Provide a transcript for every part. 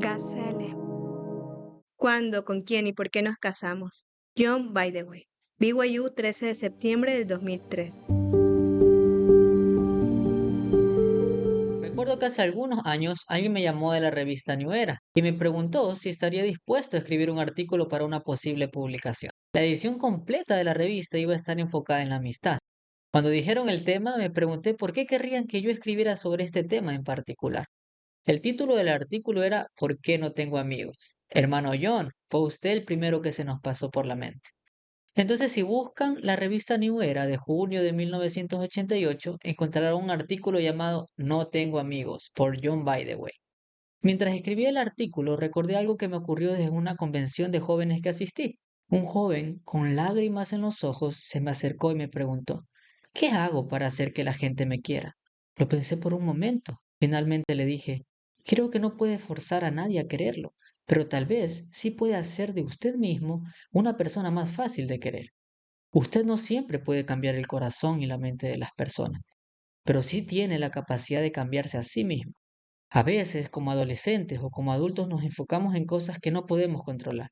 Gazelle. ¿Cuándo, con quién y por qué nos casamos? John By the Way. BYU, 13 de septiembre del 2003. Recuerdo que hace algunos años alguien me llamó de la revista New Era y me preguntó si estaría dispuesto a escribir un artículo para una posible publicación. La edición completa de la revista iba a estar enfocada en la amistad. Cuando dijeron el tema, me pregunté por qué querrían que yo escribiera sobre este tema en particular. El título del artículo era ¿Por qué no tengo amigos? Hermano John, fue usted el primero que se nos pasó por la mente. Entonces, si buscan la revista New Era de junio de 1988, encontrarán un artículo llamado No tengo amigos, por John By the Way. Mientras escribía el artículo, recordé algo que me ocurrió desde una convención de jóvenes que asistí. Un joven, con lágrimas en los ojos, se me acercó y me preguntó, ¿qué hago para hacer que la gente me quiera? Lo pensé por un momento. Finalmente le dije, creo que no puede forzar a nadie a quererlo, pero tal vez sí puede hacer de usted mismo una persona más fácil de querer. Usted no siempre puede cambiar el corazón y la mente de las personas, pero sí tiene la capacidad de cambiarse a sí mismo. A veces, como adolescentes o como adultos, nos enfocamos en cosas que no podemos controlar.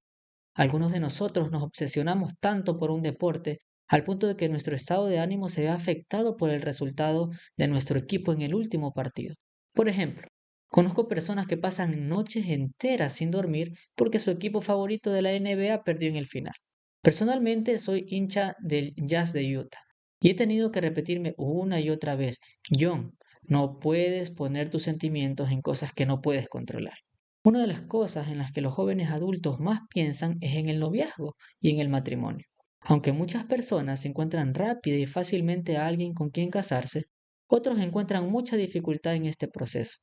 Algunos de nosotros nos obsesionamos tanto por un deporte al punto de que nuestro estado de ánimo se ve afectado por el resultado de nuestro equipo en el último partido. Por ejemplo, conozco personas que pasan noches enteras sin dormir porque su equipo favorito de la NBA perdió en el final. Personalmente soy hincha del Jazz de Utah y he tenido que repetirme una y otra vez, John, no puedes poner tus sentimientos en cosas que no puedes controlar. Una de las cosas en las que los jóvenes adultos más piensan es en el noviazgo y en el matrimonio. Aunque muchas personas encuentran rápida y fácilmente a alguien con quien casarse, otros encuentran mucha dificultad en este proceso.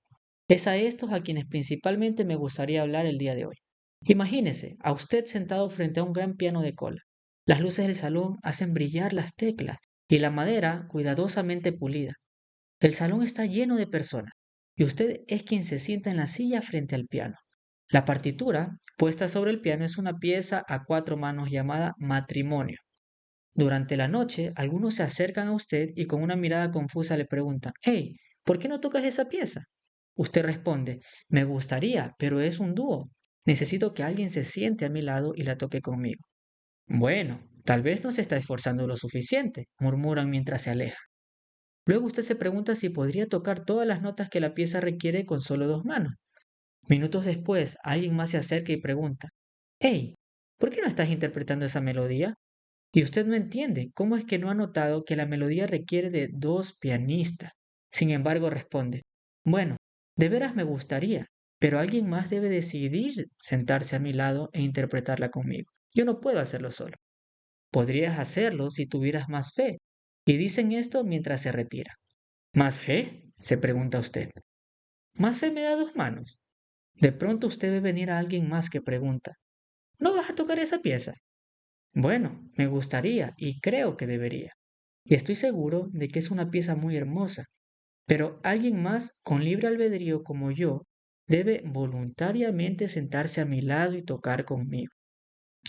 Es a estos a quienes principalmente me gustaría hablar el día de hoy. Imagínese a usted sentado frente a un gran piano de cola. Las luces del salón hacen brillar las teclas y la madera cuidadosamente pulida. El salón está lleno de personas y usted es quien se sienta en la silla frente al piano. La partitura puesta sobre el piano es una pieza a cuatro manos llamada Matrimonio. Durante la noche, algunos se acercan a usted y con una mirada confusa le preguntan, «Hey, ¿por qué no tocas esa pieza?» Usted responde, «Me gustaría, pero es un dúo. Necesito que alguien se siente a mi lado y la toque conmigo». «Bueno, tal vez no se está esforzando lo suficiente», murmuran mientras se alejan. Luego usted se pregunta si podría tocar todas las notas que la pieza requiere con solo dos manos. Minutos después, alguien más se acerca y pregunta, «Hey, ¿por qué no estás interpretando esa melodía?» Y usted no entiende cómo es que no ha notado que la melodía requiere de dos pianistas. Sin embargo, responde, «Bueno, de veras me gustaría, pero alguien más debe decidir sentarse a mi lado e interpretarla conmigo. Yo no puedo hacerlo solo. Podrías hacerlo si tuvieras más fe». Y dicen esto mientras se retira. ¿Más fe? Se pregunta usted. ¿Más fe me da dos manos? De pronto usted ve venir a alguien más que pregunta, ¿no vas a tocar esa pieza? Bueno, me gustaría y creo que debería. Y estoy seguro de que es una pieza muy hermosa, pero alguien más con libre albedrío como yo debe voluntariamente sentarse a mi lado y tocar conmigo.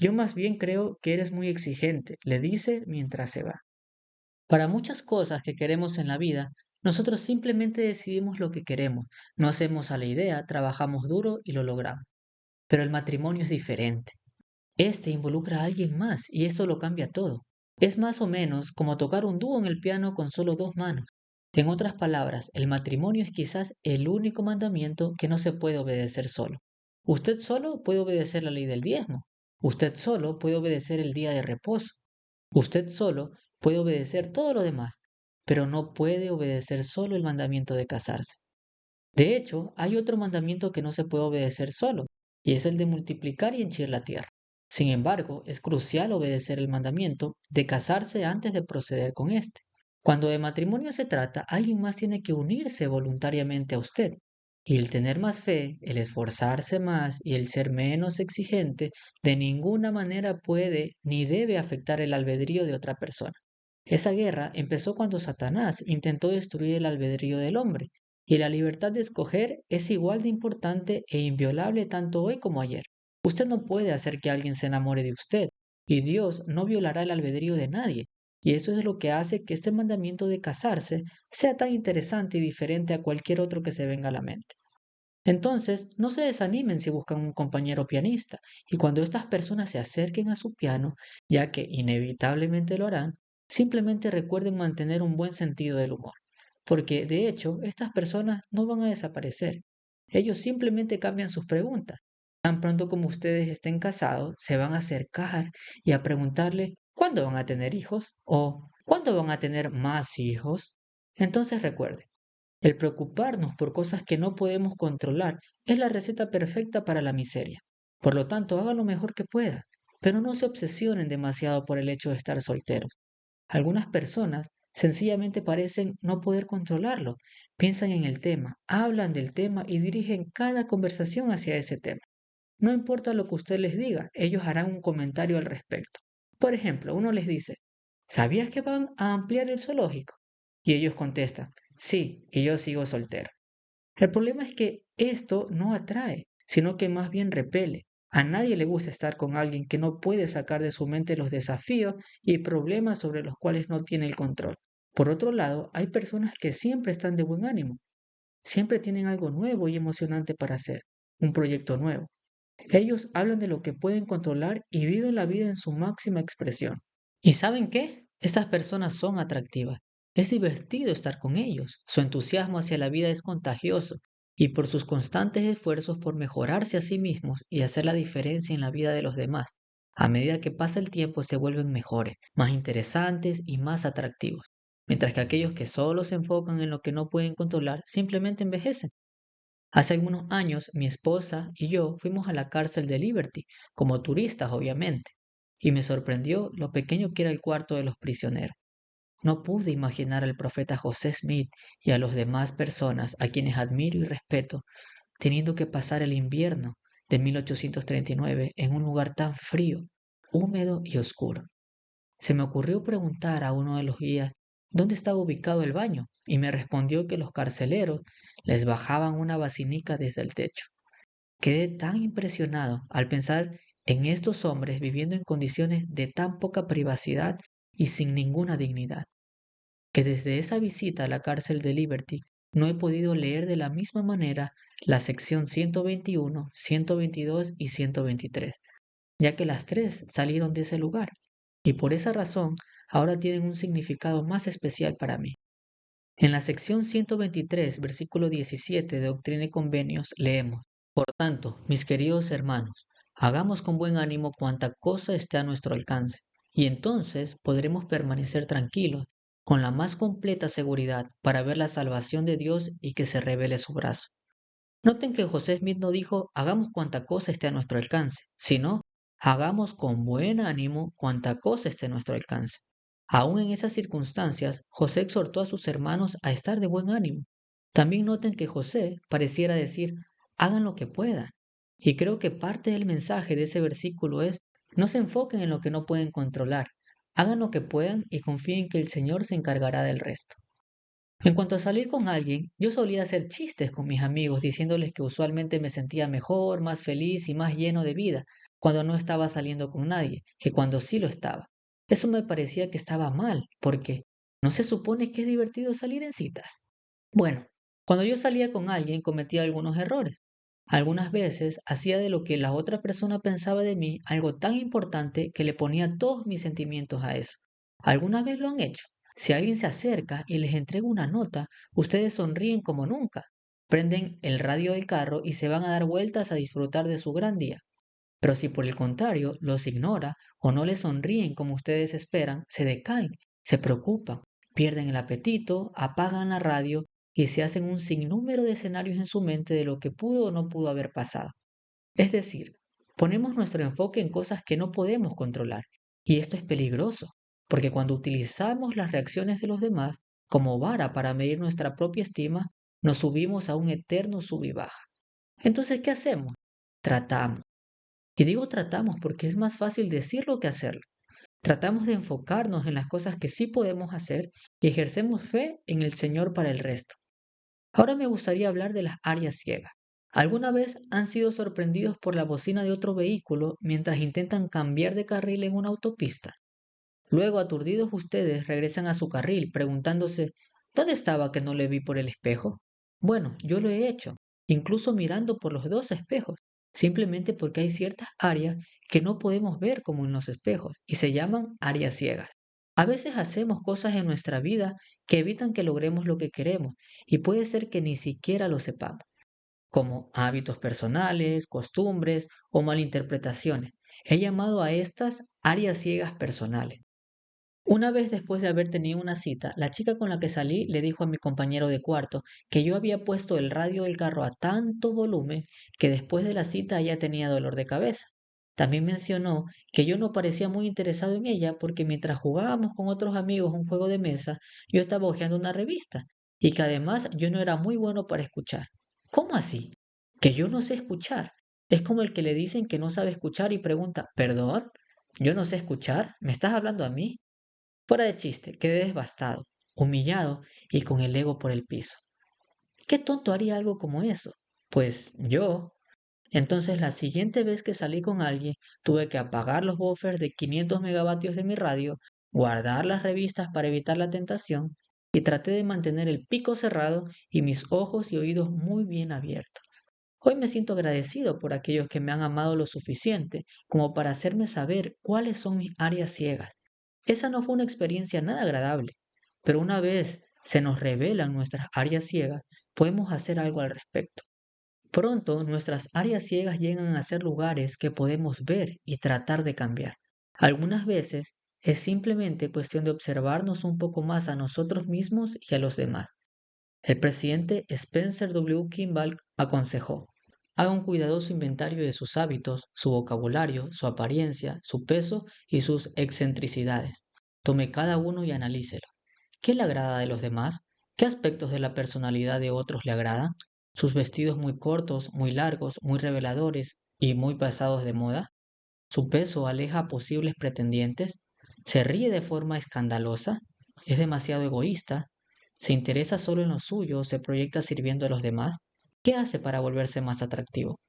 Yo más bien creo que eres muy exigente, le dice mientras se va. Para muchas cosas que queremos en la vida, nosotros simplemente decidimos lo que queremos, no hacemos a la idea, trabajamos duro y lo logramos. Pero el matrimonio es diferente. Este involucra a alguien más y eso lo cambia todo. Es más o menos como tocar un dúo en el piano con solo dos manos. En otras palabras, el matrimonio es quizás el único mandamiento que no se puede obedecer solo. Usted solo puede obedecer la ley del diezmo. Usted solo puede obedecer el día de reposo. Usted solo puede obedecer todo lo demás, pero no puede obedecer solo el mandamiento de casarse. De hecho, hay otro mandamiento que no se puede obedecer solo, y es el de multiplicar y henchir la tierra. Sin embargo, es crucial obedecer el mandamiento de casarse antes de proceder con este. Cuando de matrimonio se trata, alguien más tiene que unirse voluntariamente a usted. Y el tener más fe, el esforzarse más y el ser menos exigente, de ninguna manera puede ni debe afectar el albedrío de otra persona. Esa guerra empezó cuando Satanás intentó destruir el albedrío del hombre, y la libertad de escoger es igual de importante e inviolable tanto hoy como ayer. Usted no puede hacer que alguien se enamore de usted, y Dios no violará el albedrío de nadie. Y eso es lo que hace que este mandamiento de casarse sea tan interesante y diferente a cualquier otro que se venga a la mente. Entonces, no se desanimen si buscan un compañero pianista, y cuando estas personas se acerquen a su piano, ya que inevitablemente lo harán, simplemente recuerden mantener un buen sentido del humor, porque de hecho estas personas no van a desaparecer. Ellos simplemente cambian sus preguntas. Tan pronto como ustedes estén casados, se van a acercar y a preguntarle ¿cuándo van a tener hijos? ¿O cuándo van a tener más hijos? Entonces recuerden, el preocuparnos por cosas que no podemos controlar es la receta perfecta para la miseria. Por lo tanto, hagan lo mejor que puedan, pero no se obsesionen demasiado por el hecho de estar solteros. Algunas personas sencillamente parecen no poder controlarlo. Piensan en el tema, hablan del tema y dirigen cada conversación hacia ese tema. No importa lo que usted les diga, ellos harán un comentario al respecto. Por ejemplo, uno les dice, ¿sabías que van a ampliar el zoológico? Y ellos contestan, sí, y yo sigo soltero. El problema es que esto no atrae, sino que más bien repele. A nadie le gusta estar con alguien que no puede sacar de su mente los desafíos y problemas sobre los cuales no tiene el control. Por otro lado, hay personas que siempre están de buen ánimo, siempre tienen algo nuevo y emocionante para hacer, un proyecto nuevo. Ellos hablan de lo que pueden controlar y viven la vida en su máxima expresión. ¿Y saben qué? Estas personas son atractivas. Es divertido estar con ellos. Su entusiasmo hacia la vida es contagioso y por sus constantes esfuerzos por mejorarse a sí mismos y hacer la diferencia en la vida de los demás. A medida que pasa el tiempo se vuelven mejores, más interesantes y más atractivos, mientras que aquellos que solo se enfocan en lo que no pueden controlar simplemente envejecen. Hace algunos años, mi esposa y yo fuimos a la cárcel de Liberty, como turistas obviamente, y me sorprendió lo pequeño que era el cuarto de los prisioneros. No pude imaginar al profeta José Smith y a las demás personas a quienes admiro y respeto teniendo que pasar el invierno de 1839 en un lugar tan frío, húmedo y oscuro. Se me ocurrió preguntar a uno de los guías dónde estaba ubicado el baño y me respondió que los carceleros les bajaban una basinica desde el techo. Quedé tan impresionado al pensar en estos hombres viviendo en condiciones de tan poca privacidad y sin ninguna dignidad, que desde esa visita a la cárcel de Liberty no he podido leer de la misma manera la sección 121, 122 y 123, ya que las tres salieron de ese lugar, y por esa razón ahora tienen un significado más especial para mí. En la sección 123, versículo 17 de Doctrina y Convenios, leemos, por tanto, mis queridos hermanos, hagamos con buen ánimo cuanta cosa esté a nuestro alcance, y entonces podremos permanecer tranquilos, con la más completa seguridad para ver la salvación de Dios y que se revele su brazo. Noten que José Smith no dijo, hagamos cuanta cosa esté a nuestro alcance, sino, hagamos con buen ánimo cuanta cosa esté a nuestro alcance. Aún en esas circunstancias, José exhortó a sus hermanos a estar de buen ánimo. También noten que José pareciera decir, hagan lo que puedan. Y creo que parte del mensaje de ese versículo es, no se enfoquen en lo que no pueden controlar, hagan lo que puedan y confíen que el Señor se encargará del resto. En cuanto a salir con alguien, yo solía hacer chistes con mis amigos diciéndoles que usualmente me sentía mejor, más feliz y más lleno de vida cuando no estaba saliendo con nadie que cuando sí lo estaba. Eso me parecía que estaba mal, porque ¿no se supone que es divertido salir en citas? Bueno, cuando yo salía con alguien cometía algunos errores. Algunas veces hacía de lo que la otra persona pensaba de mí algo tan importante que le ponía todos mis sentimientos a eso. ¿Alguna vez lo han hecho? Si alguien se acerca y les entrega una nota, ustedes sonríen como nunca. Prenden el radio del carro y se van a dar vueltas a disfrutar de su gran día. Pero si por el contrario los ignora o no les sonríen como ustedes esperan, se decaen, se preocupan, pierden el apetito, apagan la radio y se hacen un sinnúmero de escenarios en su mente de lo que pudo o no pudo haber pasado. Es decir, ponemos nuestro enfoque en cosas que no podemos controlar. Y esto es peligroso, porque cuando utilizamos las reacciones de los demás como vara para medir nuestra propia estima, nos subimos a un eterno sub y baja. Entonces, ¿qué hacemos? Tratamos. Y digo tratamos porque es más fácil decirlo que hacerlo. Tratamos de enfocarnos en las cosas que sí podemos hacer y ejercemos fe en el Señor para el resto. Ahora me gustaría hablar de las áreas ciegas. ¿Alguna vez han sido sorprendidos por la bocina de otro vehículo mientras intentan cambiar de carril en una autopista? Luego, aturdidos ustedes, regresan a su carril preguntándose, ¿dónde estaba que no le vi por el espejo? Bueno, yo lo he hecho. incluso mirando por los dos espejos, simplemente porque hay ciertas áreas que no podemos ver como en los espejos y se llaman áreas ciegas. A veces hacemos cosas en nuestra vida que evitan que logremos lo que queremos y puede ser que ni siquiera lo sepamos, como hábitos personales, costumbres o malinterpretaciones. He llamado a estas áreas ciegas personales. Una vez después de haber tenido una cita, la chica con la que salí le dijo a mi compañero de cuarto que yo había puesto el radio del carro a tanto volumen que después de la cita ella tenía dolor de cabeza. También mencionó que yo no parecía muy interesado en ella porque mientras jugábamos con otros amigos un juego de mesa, yo estaba hojeando una revista y que además yo no era muy bueno para escuchar. ¿Cómo así? ¿Que yo no sé escuchar? Es como el que le dicen que no sabe escuchar y pregunta, ¿perdón? ¿Yo no sé escuchar? ¿Me estás hablando a mí? Fuera de chiste, quedé devastado, humillado y con el ego por el piso. ¿Qué tonto haría algo como eso? Pues yo. Entonces la siguiente vez que salí con alguien, tuve que apagar los buffers de 500 megavatios de mi radio, guardar las revistas para evitar la tentación y traté de mantener el pico cerrado y mis ojos y oídos muy bien abiertos. Hoy me siento agradecido por aquellos que me han amado lo suficiente como para hacerme saber cuáles son mis áreas ciegas. Esa no fue una experiencia nada agradable, pero una vez se nos revelan nuestras áreas ciegas, podemos hacer algo al respecto. Pronto nuestras áreas ciegas llegan a ser lugares que podemos ver y tratar de cambiar. Algunas veces es simplemente cuestión de observarnos un poco más a nosotros mismos y a los demás. El presidente Spencer W. Kimball aconsejó: haga un cuidadoso inventario de sus hábitos, su vocabulario, su apariencia, su peso y sus excentricidades. Tome cada uno y analícelo. ¿Qué le agrada de los demás? ¿Qué aspectos de la personalidad de otros le agradan? ¿Sus vestidos muy cortos, muy largos, muy reveladores y muy pasados de moda? ¿Su peso aleja a posibles pretendientes? ¿Se ríe de forma escandalosa? ¿Es demasiado egoísta? ¿Se interesa solo en lo suyo o se proyecta sirviendo a los demás? ¿Qué hace para volverse más atractivo?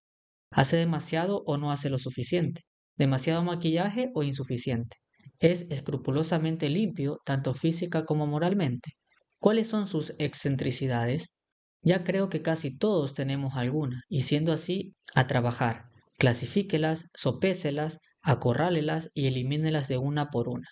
¿Hace demasiado o no hace lo suficiente? ¿Demasiado maquillaje o insuficiente? ¿Es escrupulosamente limpio, tanto física como moralmente? ¿Cuáles son sus excentricidades? Ya creo que casi todos tenemos alguna, y siendo así, a trabajar. Clasifíquelas, sopéselas, acorrálelas y elimínelas de una por una.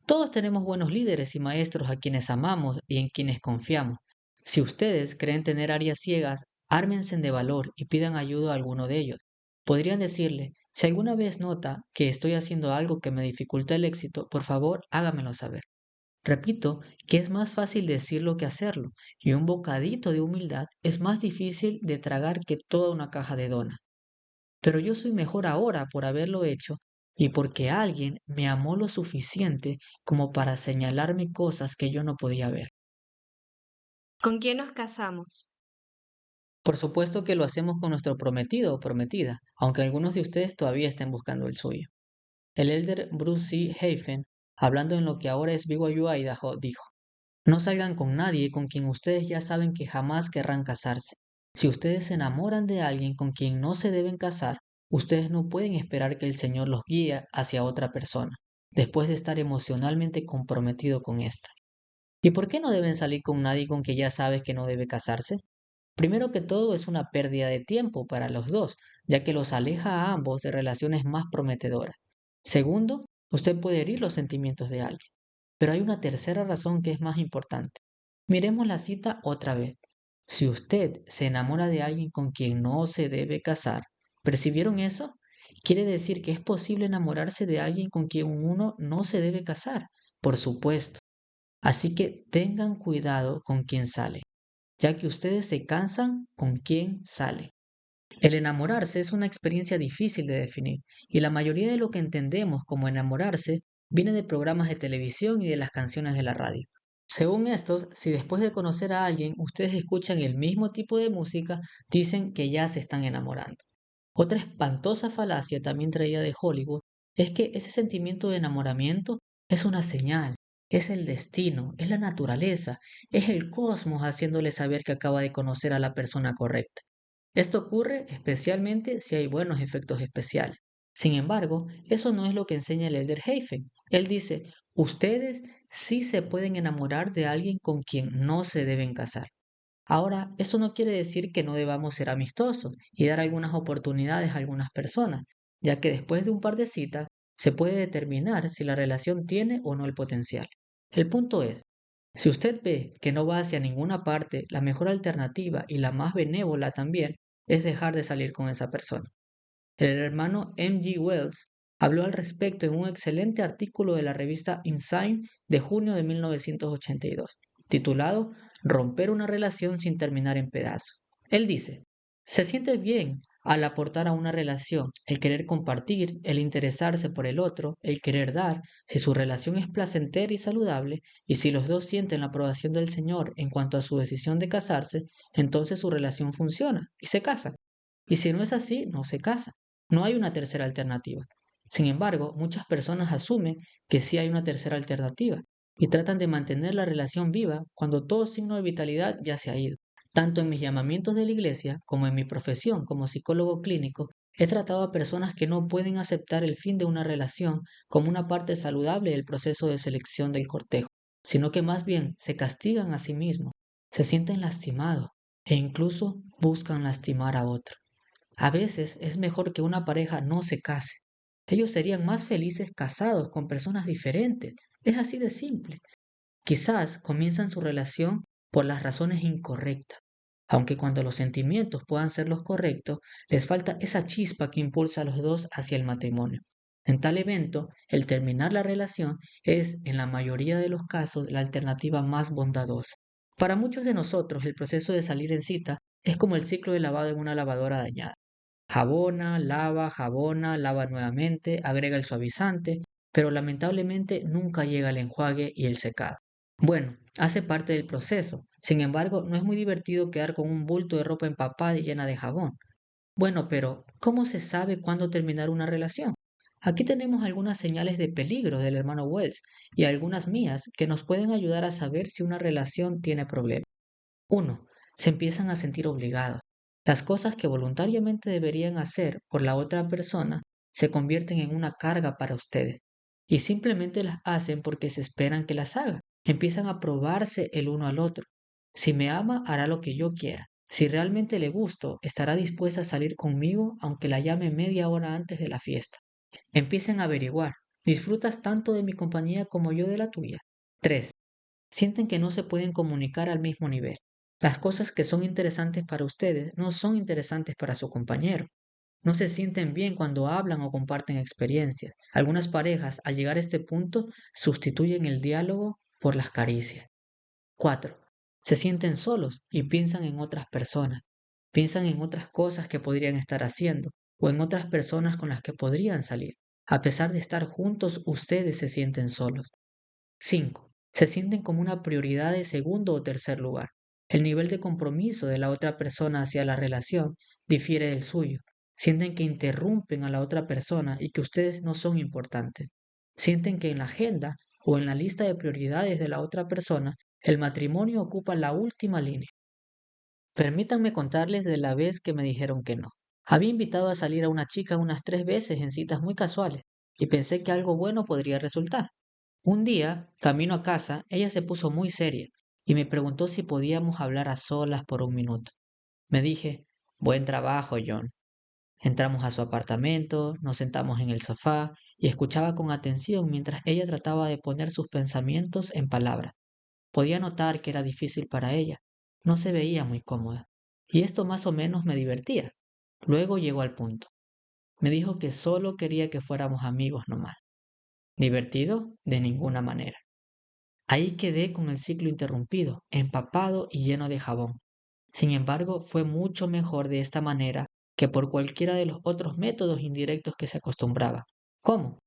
Todos tenemos buenos líderes y maestros a quienes amamos y en quienes confiamos. Si ustedes creen tener áreas ciegas, ármense de valor y pidan ayuda a alguno de ellos. Podrían decirle: si alguna vez nota que estoy haciendo algo que me dificulta el éxito, por favor hágamelo saber. Repito que es más fácil decirlo que hacerlo, y un bocadito de humildad es más difícil de tragar que toda una caja de donas. Pero yo soy mejor ahora por haberlo hecho y porque alguien me amó lo suficiente como para señalarme cosas que yo no podía ver. ¿Con quién nos casamos? Por supuesto que lo hacemos con nuestro prometido o prometida, aunque algunos de ustedes todavía estén buscando el suyo. El elder Bruce C. Hafen, hablando en lo que ahora es BYU Idaho, dijo: no salgan con nadie con quien ustedes ya saben que jamás querrán casarse. Si ustedes se enamoran de alguien con quien no se deben casar, ustedes no pueden esperar que el Señor los guíe hacia otra persona, después de estar emocionalmente comprometido con ésta. ¿Y por qué no deben salir con nadie con quien ya sabes que no debe casarse? Primero que todo, es una pérdida de tiempo para los dos, ya que los aleja a ambos de relaciones más prometedoras. Segundo, usted puede herir los sentimientos de alguien. Pero hay una tercera razón que es más importante. Miremos la cita otra vez. Si usted se enamora de alguien con quien no se debe casar, ¿percibieron eso? Quiere decir que es posible enamorarse de alguien con quien uno no se debe casar, por supuesto. Así que tengan cuidado con quién sale, ya que ustedes se cansan con quién sale. El enamorarse es una experiencia difícil de definir, y la mayoría de lo que entendemos como enamorarse viene de programas de televisión y de las canciones de la radio. Según estos, si después de conocer a alguien ustedes escuchan el mismo tipo de música, dicen que ya se están enamorando. Otra espantosa falacia también traída de Hollywood es que ese sentimiento de enamoramiento es una señal, es el destino, es la naturaleza, es el cosmos haciéndole saber que acaba de conocer a la persona correcta. Esto ocurre especialmente si hay buenos efectos especiales. Sin embargo, eso no es lo que enseña el Elder Heifen. Él dice: ustedes sí se pueden enamorar de alguien con quien no se deben casar. Ahora, eso no quiere decir que no debamos ser amistosos y dar algunas oportunidades a algunas personas, ya que después de un par de citas se puede determinar si la relación tiene o no el potencial. El punto es, si usted ve que no va hacia ninguna parte, la mejor alternativa y la más benévola también es dejar de salir con esa persona. El hermano M. G. Wells habló al respecto en un excelente artículo de la revista Insight de junio de 1982, titulado Romper una relación sin terminar en pedazos. Él dice, se siente bien al aportar a una relación, el querer compartir, el interesarse por el otro, el querer dar, si su relación es placentera y saludable, y si los dos sienten la aprobación del Señor en cuanto a su decisión de casarse, entonces su relación funciona y se casan. Y si no es así, no se casan. No hay una tercera alternativa. Sin embargo, muchas personas asumen que sí hay una tercera alternativa y tratan de mantener la relación viva cuando todo signo de vitalidad ya se ha ido. Tanto en mis llamamientos de la iglesia como en mi profesión como psicólogo clínico, he tratado a personas que no pueden aceptar el fin de una relación como una parte saludable del proceso de selección del cortejo, sino que más bien se castigan a sí mismos, se sienten lastimados e incluso buscan lastimar a otros. A veces es mejor que una pareja no se case. Ellos serían más felices casados con personas diferentes. Es así de simple. Quizás comienzan su relación por las razones incorrectas, aunque cuando los sentimientos puedan ser los correctos, les falta esa chispa que impulsa a los dos hacia el matrimonio. En tal evento, el terminar la relación es, en la mayoría de los casos, la alternativa más bondadosa. Para muchos de nosotros, el proceso de salir en cita es como el ciclo de lavado en una lavadora dañada. Jabona, lava nuevamente, agrega el suavizante, pero lamentablemente nunca llega el enjuague y el secado. Bueno, hace parte del proceso. Sin embargo, no es muy divertido quedar con un bulto de ropa empapada y llena de jabón. Bueno, pero ¿cómo se sabe cuándo terminar una relación? Aquí tenemos algunas señales de peligro del hermano Wells y algunas mías que nos pueden ayudar a saber si una relación tiene problemas. 1. Se empiezan a sentir obligados. Las cosas que voluntariamente deberían hacer por la otra persona se convierten en una carga para ustedes y simplemente las hacen porque se esperan que las haga. Empiezan a probarse el uno al otro. Si me ama, hará lo que yo quiera. Si realmente le gusto, estará dispuesta a salir conmigo aunque la llame media hora antes de la fiesta. Empiecen a averiguar. ¿Disfrutas tanto de mi compañía como yo de la tuya? 3. Sienten que no se pueden comunicar al mismo nivel. Las cosas que son interesantes para ustedes no son interesantes para su compañero. No se sienten bien cuando hablan o comparten experiencias. Algunas parejas, al llegar a este punto, sustituyen el diálogo por las caricias. 4. Se sienten solos y piensan en otras personas. Piensan en otras cosas que podrían estar haciendo o en otras personas con las que podrían salir. A pesar de estar juntos, ustedes se sienten solos. 5. Se sienten como una prioridad de segundo o tercer lugar. El nivel de compromiso de la otra persona hacia la relación difiere del suyo. Sienten que interrumpen a la otra persona y que ustedes no son importantes. Sienten que en la agenda o en la lista de prioridades de la otra persona, el matrimonio ocupa la última línea. Permítanme contarles de la vez que me dijeron que no. Había invitado a salir a una chica unas 3 veces en citas muy casuales y pensé que algo bueno podría resultar. Un día, camino a casa, ella se puso muy seria y me preguntó si podíamos hablar a solas por un minuto. Me dije, buen trabajo, John. Entramos a su apartamento, nos sentamos en el sofá y escuchaba con atención mientras ella trataba de poner sus pensamientos en palabras. Podía notar que era difícil para ella. No se veía muy cómoda. Y esto más o menos me divertía. Luego llegó al punto. Me dijo que solo quería que fuéramos amigos nomás. ¿Divertido? De ninguna manera. Ahí quedé con el ciclo interrumpido, empapado y lleno de jabón. Sin embargo, fue mucho mejor de esta manera que por cualquiera de los otros métodos indirectos que se acostumbraba. ¿Cómo?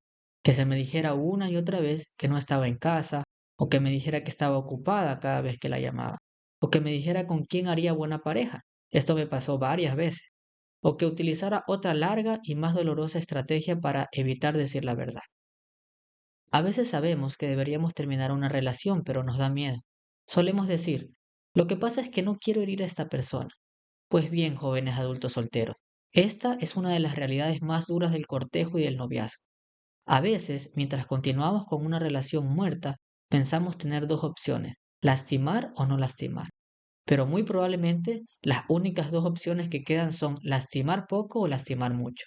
Que se me dijera una y otra vez que no estaba en casa, o que me dijera que estaba ocupada cada vez que la llamaba, o que me dijera con quién haría buena pareja. Esto me pasó varias veces. O que utilizara otra larga y más dolorosa estrategia para evitar decir la verdad. A veces sabemos que deberíamos terminar una relación, pero nos da miedo. Solemos decir, lo que pasa es que no quiero herir a esta persona. Pues bien, jóvenes adultos solteros, esta es una de las realidades más duras del cortejo y del noviazgo. A veces, mientras continuamos con una relación muerta, pensamos tener dos opciones, lastimar o no lastimar. pero muy probablemente las únicas dos opciones que quedan son lastimar poco o lastimar mucho.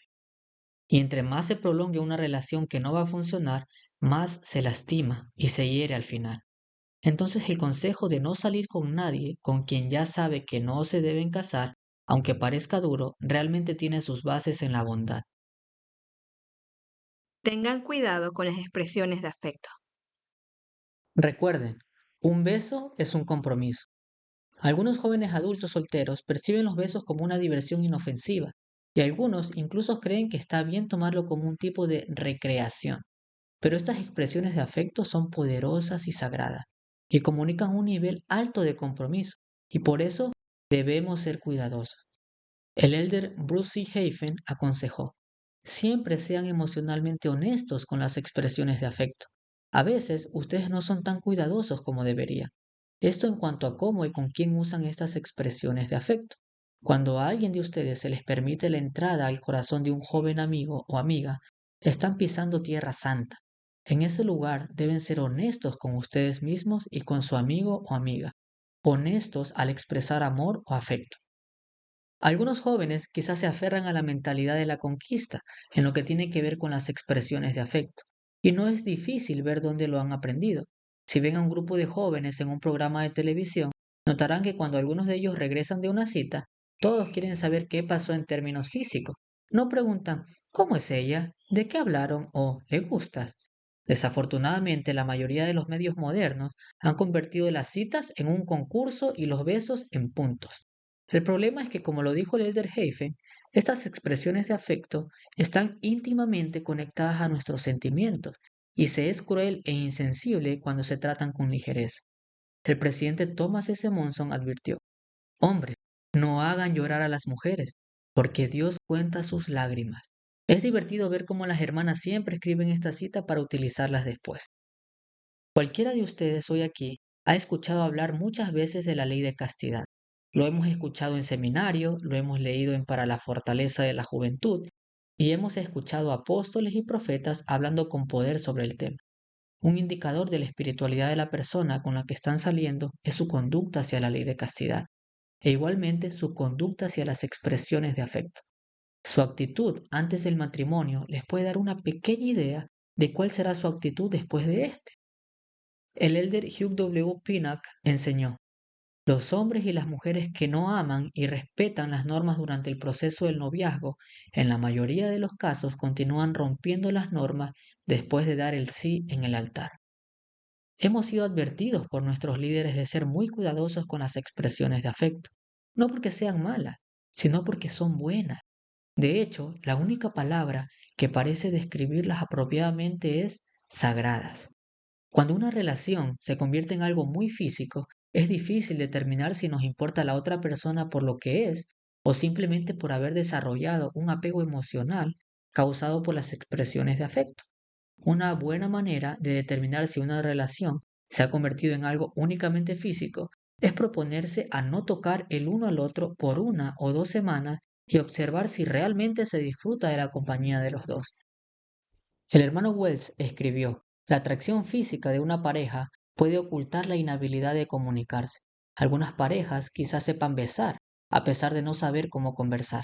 Y entre más se prolongue una relación que no va a funcionar, más se lastima y se hiere al final. Entonces el consejo de no salir con nadie con quien ya sabe que no se deben casar, aunque parezca duro, realmente tiene sus bases en la bondad. Tengan cuidado con las expresiones de afecto. Recuerden, un beso es un compromiso. Algunos jóvenes adultos solteros perciben los besos como una diversión inofensiva y algunos incluso creen que está bien tomarlo como un tipo de recreación. Pero estas expresiones de afecto son poderosas y sagradas y comunican un nivel alto de compromiso y por eso debemos ser cuidadosos. El elder Bruce C. Hafen aconsejó, siempre sean emocionalmente honestos con las expresiones de afecto. A veces ustedes no son tan cuidadosos como deberían. Esto en cuanto a cómo y con quién usan estas expresiones de afecto. Cuando a alguien de ustedes se les permite la entrada al corazón de un joven amigo o amiga, están pisando tierra santa. En ese lugar deben ser honestos con ustedes mismos y con su amigo o amiga. Honestos al expresar amor o afecto. Algunos jóvenes quizás se aferran a la mentalidad de la conquista en lo que tiene que ver con las expresiones de afecto, y no es difícil ver dónde lo han aprendido. Si ven a un grupo de jóvenes en un programa de televisión, notarán que cuando algunos de ellos regresan de una cita, todos quieren saber qué pasó en términos físicos. No preguntan ¿cómo es ella? ¿De qué hablaron? ¿O le gustas? Desafortunadamente, la mayoría de los medios modernos han convertido las citas en un concurso y los besos en puntos. El problema es que, como lo dijo el elder Heifen, estas expresiones de afecto están íntimamente conectadas a nuestros sentimientos y se es cruel e insensible cuando se tratan con ligereza. El presidente Thomas S. Monson advirtió, hombres, no hagan llorar a las mujeres, porque Dios cuenta sus lágrimas. Es divertido ver cómo las hermanas siempre escriben esta cita para utilizarlas después. Cualquiera de ustedes hoy aquí ha escuchado hablar muchas veces de la ley de castidad. Lo hemos escuchado en seminario, lo hemos leído en Para la Fortaleza de la Juventud y hemos escuchado apóstoles y profetas hablando con poder sobre el tema. Un indicador de la espiritualidad de la persona con la que están saliendo es su conducta hacia la ley de castidad e igualmente su conducta hacia las expresiones de afecto. Su actitud antes del matrimonio les puede dar una pequeña idea de cuál será su actitud después de este. El elder Hugh W. Pinnock enseñó, los hombres y las mujeres que no aman y respetan las normas durante el proceso del noviazgo, en la mayoría de los casos continúan rompiendo las normas después de dar el sí en el altar. Hemos sido advertidos por nuestros líderes de ser muy cuidadosos con las expresiones de afecto, no porque sean malas, sino porque son buenas. De hecho, la única palabra que parece describirlas apropiadamente es sagradas. Cuando una relación se convierte en algo muy físico, es difícil determinar si nos importa la otra persona por lo que es o simplemente por haber desarrollado un apego emocional causado por las expresiones de afecto. Una buena manera de determinar si una relación se ha convertido en algo únicamente físico es proponerse a no tocar el uno al otro por 1 o 2 semanas y observar si realmente se disfruta de la compañía de los dos. El hermano Wells escribió, la atracción física de una pareja puede ocultar la inhabilidad de comunicarse. Algunas parejas quizás sepan besar, a pesar de no saber cómo conversar.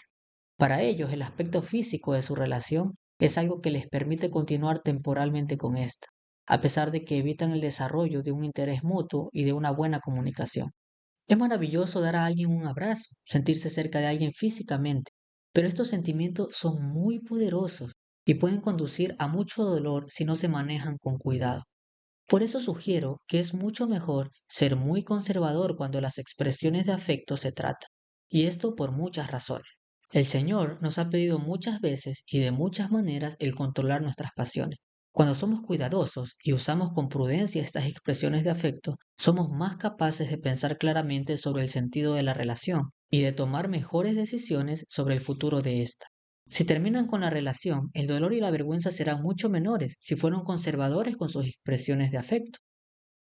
Para ellos, el aspecto físico de su relación es algo que les permite continuar temporalmente con esta, a pesar de que evitan el desarrollo de un interés mutuo y de una buena comunicación. Es maravilloso dar a alguien un abrazo, sentirse cerca de alguien físicamente, pero estos sentimientos son muy poderosos y pueden conducir a mucho dolor si no se manejan con cuidado. Por eso sugiero que es mucho mejor ser muy conservador cuando las expresiones de afecto se tratan, y esto por muchas razones. El Señor nos ha pedido muchas veces y de muchas maneras el controlar nuestras pasiones. Cuando somos cuidadosos y usamos con prudencia estas expresiones de afecto, somos más capaces de pensar claramente sobre el sentido de la relación y de tomar mejores decisiones sobre el futuro de esta. Si terminan con la relación, el dolor y la vergüenza serán mucho menores si fueron conservadores con sus expresiones de afecto.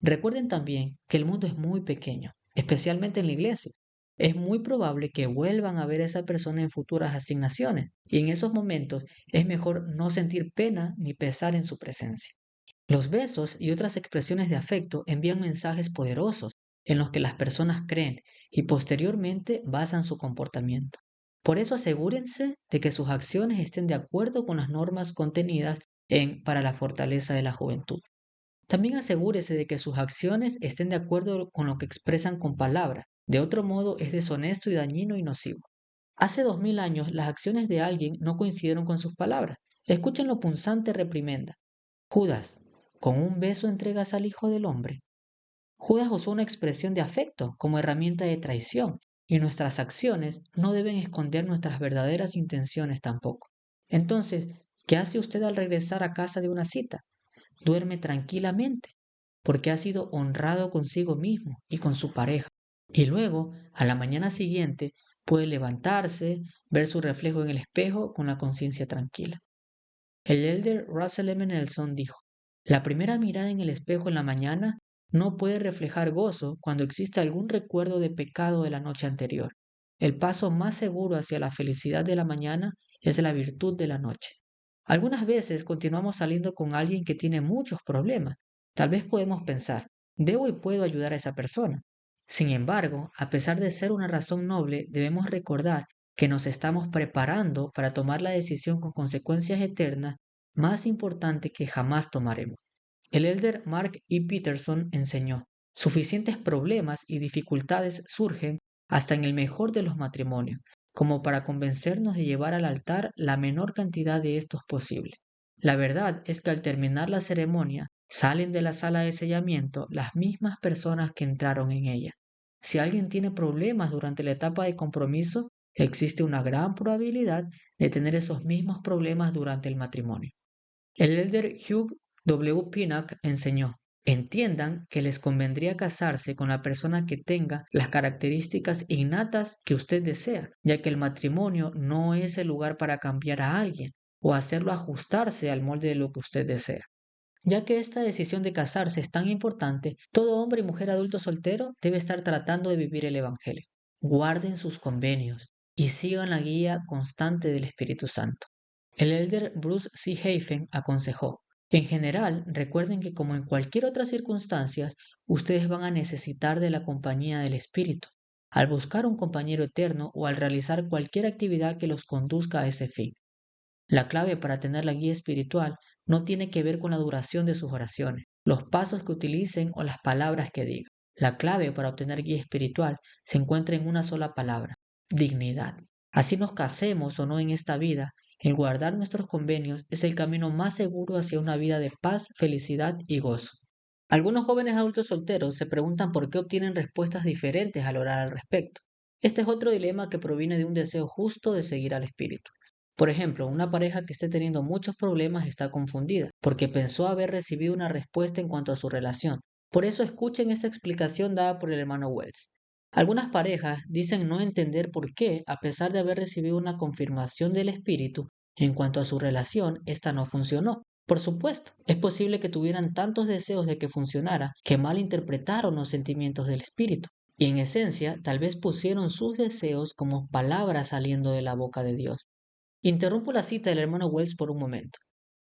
Recuerden también que el mundo es muy pequeño, especialmente en la iglesia. Es muy probable que vuelvan a ver a esa persona en futuras asignaciones, y en esos momentos es mejor no sentir pena ni pesar en su presencia. Los besos y otras expresiones de afecto envían mensajes poderosos, en los que las personas creen y posteriormente basan su comportamiento. Por eso asegúrense de que sus acciones estén de acuerdo con las normas contenidas en Para la fortaleza de la juventud. También asegúrese de que sus acciones estén de acuerdo con lo que expresan con palabras. De otro modo es deshonesto y dañino y nocivo. Hace 2000 años las acciones de alguien no coincidieron con sus palabras. Escuchen lo punzante reprimenda. Judas, ¿con un beso entregas al Hijo del Hombre? Judas usó una expresión de afecto como herramienta de traición, y nuestras acciones no deben esconder nuestras verdaderas intenciones tampoco. Entonces, ¿qué hace usted al regresar a casa de una cita? Duerme tranquilamente, porque ha sido honrado consigo mismo y con su pareja. Y luego, a la mañana siguiente, puede levantarse, ver su reflejo en el espejo con la conciencia tranquila. El elder Russell M. Nelson dijo, la primera mirada en el espejo en la mañana no puede reflejar gozo cuando existe algún recuerdo de pecado de la noche anterior. El paso más seguro hacia la felicidad de la mañana es la virtud de la noche. Algunas veces continuamos saliendo con alguien que tiene muchos problemas. Tal vez podemos pensar, debo y puedo ayudar a esa persona. Sin embargo, a pesar de ser una razón noble, debemos recordar que nos estamos preparando para tomar la decisión con consecuencias eternas más importante que jamás tomaremos. El elder Mark E. Peterson enseñó, suficientes problemas y dificultades surgen hasta en el mejor de los matrimonios, como para convencernos de llevar al altar la menor cantidad de estos posible. La verdad es que al terminar la ceremonia, salen de la sala de sellamiento las mismas personas que entraron en ella. Si alguien tiene problemas durante la etapa de compromiso, existe una gran probabilidad de tener esos mismos problemas durante el matrimonio. El elder Hugh W. Pinnock enseñó, entiendan que les convendría casarse con la persona que tenga las características innatas que usted desea, ya que el matrimonio no es el lugar para cambiar a alguien o hacerlo ajustarse al molde de lo que usted desea. Ya que esta decisión de casarse es tan importante, todo hombre y mujer adulto soltero debe estar tratando de vivir el Evangelio. Guarden sus convenios y sigan la guía constante del Espíritu Santo. El elder Bruce C. Hafen aconsejó, en general, recuerden que como en cualquier otra circunstancia, ustedes van a necesitar de la compañía del Espíritu, al buscar un compañero eterno o al realizar cualquier actividad que los conduzca a ese fin. La clave para tener la guía espiritual no tiene que ver con la duración de sus oraciones, los pasos que utilicen o las palabras que digan. La clave para obtener guía espiritual se encuentra en una sola palabra, dignidad. Así nos casemos o no en esta vida, el guardar nuestros convenios es el camino más seguro hacia una vida de paz, felicidad y gozo. Algunos jóvenes adultos solteros se preguntan por qué obtienen respuestas diferentes al orar al respecto. Este es otro dilema que proviene de un deseo justo de seguir al Espíritu. Por ejemplo, una pareja que esté teniendo muchos problemas está confundida porque pensó haber recibido una respuesta en cuanto a su relación. Por eso escuchen esta explicación dada por el hermano Wells. Algunas parejas dicen no entender por qué, a pesar de haber recibido una confirmación del Espíritu, en cuanto a su relación, esta no funcionó. Por supuesto, es posible que tuvieran tantos deseos de que funcionara que malinterpretaron los sentimientos del Espíritu. Y en esencia, tal vez pusieron sus deseos como palabras saliendo de la boca de Dios. Interrumpo la cita del hermano Wells por un momento.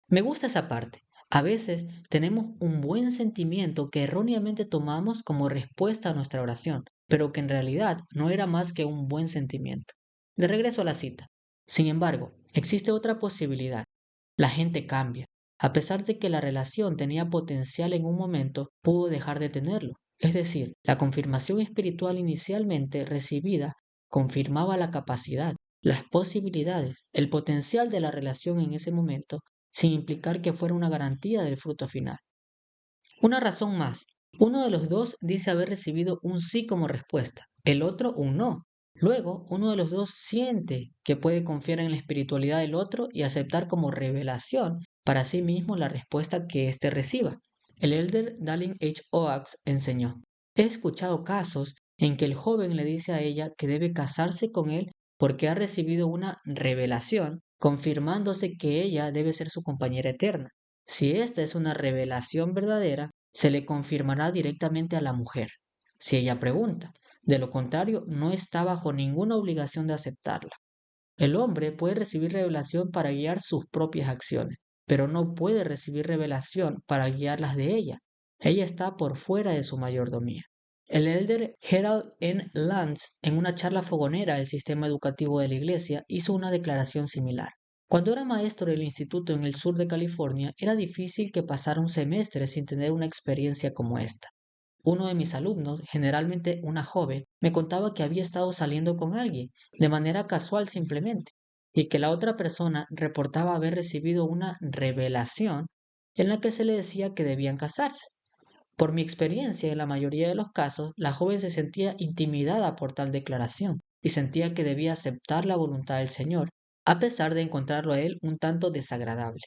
Me gusta esa parte. A veces tenemos un buen sentimiento que erróneamente tomamos como respuesta a nuestra oración, pero que en realidad no era más que un buen sentimiento. De regreso a la cita. Sin embargo, existe otra posibilidad. La gente cambia. A pesar de que la relación tenía potencial en un momento, pudo dejar de tenerlo. Es decir, la confirmación espiritual inicialmente recibida confirmaba la capacidad, las posibilidades, el potencial de la relación en ese momento, sin implicar que fuera una garantía del fruto final. Una razón más. Uno de los dos dice haber recibido un sí como respuesta, el otro un no. Luego, uno de los dos siente que puede confiar en la espiritualidad del otro y aceptar como revelación para sí mismo la respuesta que éste reciba. El elder Dallin H. Oaks enseñó, he escuchado casos en que el joven le dice a ella que debe casarse con él porque ha recibido una revelación, confirmándose que ella debe ser su compañera eterna. Si esta es una revelación verdadera, se le confirmará directamente a la mujer, si ella pregunta. De lo contrario, no está bajo ninguna obligación de aceptarla. El hombre puede recibir revelación para guiar sus propias acciones, pero no puede recibir revelación para guiar las de ella. Ella está por fuera de su mayordomía. El elder Gerald N. Lantz, en una charla fogonera del sistema educativo de la iglesia, hizo una declaración similar. Cuando era maestro del instituto en el sur de California, era difícil que pasara un semestre sin tener una experiencia como esta. Uno de mis alumnos, generalmente una joven, me contaba que había estado saliendo con alguien, de manera casual simplemente, y que la otra persona reportaba haber recibido una revelación en la que se le decía que debían casarse. Por mi experiencia, en la mayoría de los casos, la joven se sentía intimidada por tal declaración y sentía que debía aceptar la voluntad del Señor, a pesar de encontrarlo a él un tanto desagradable.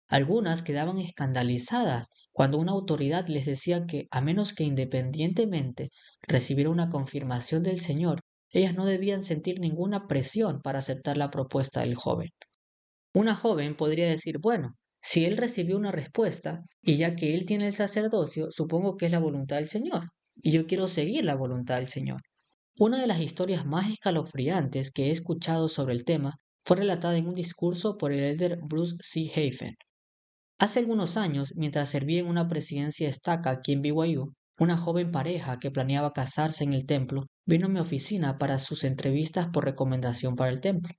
Algunas quedaban escandalizadas cuando una autoridad les decía que, a menos que independientemente recibiera una confirmación del Señor, ellas no debían sentir ninguna presión para aceptar la propuesta del joven. Una joven podría decir, bueno, si él recibió una respuesta, y ya que él tiene el sacerdocio, supongo que es la voluntad del Señor, y yo quiero seguir la voluntad del Señor. Una de las historias más escalofriantes que he escuchado sobre el tema fue relatada en un discurso por el elder Bruce C. Hafen. Hace algunos años, mientras servía en una presidencia estaca aquí en BYU, una joven pareja que planeaba casarse en el templo vino a mi oficina para sus entrevistas por recomendación para el templo.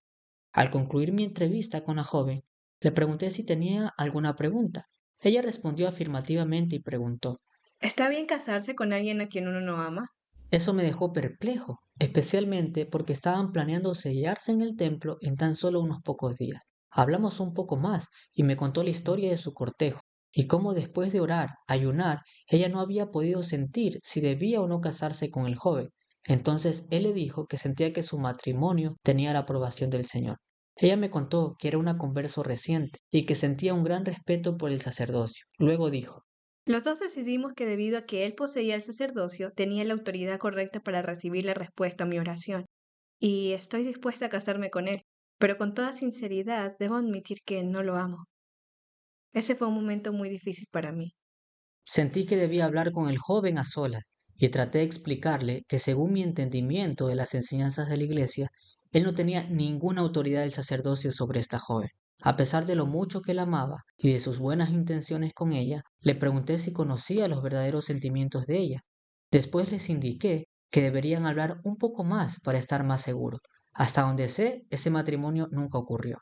Al concluir mi entrevista con la joven, le pregunté si tenía alguna pregunta. Ella respondió afirmativamente y preguntó. ¿Está bien casarse con alguien a quien uno no ama? Eso me dejó perplejo, especialmente porque estaban planeando sellarse en el templo en tan solo unos pocos días. Hablamos un poco más y me contó la historia de su cortejo y cómo después de orar, ayunar, ella no había podido sentir si debía o no casarse con el joven. Entonces él le dijo que sentía que su matrimonio tenía la aprobación del Señor. Ella me contó que era una converso reciente y que sentía un gran respeto por el sacerdocio. Luego dijo, Los dos decidimos que debido a que él poseía el sacerdocio, tenía la autoridad correcta para recibir la respuesta a mi oración, y estoy dispuesta a casarme con él, pero con toda sinceridad debo admitir que no lo amo. Ese fue un momento muy difícil para mí. sentí que debía hablar con el joven a solas y traté de explicarle que según mi entendimiento de las enseñanzas de la iglesia, él no tenía ninguna autoridad del sacerdocio sobre esta joven. A pesar de lo mucho que la amaba y de sus buenas intenciones con ella, le pregunté si conocía los verdaderos sentimientos de ella. Después les indiqué que deberían hablar un poco más para estar más seguros. Hasta donde sé, ese matrimonio nunca ocurrió.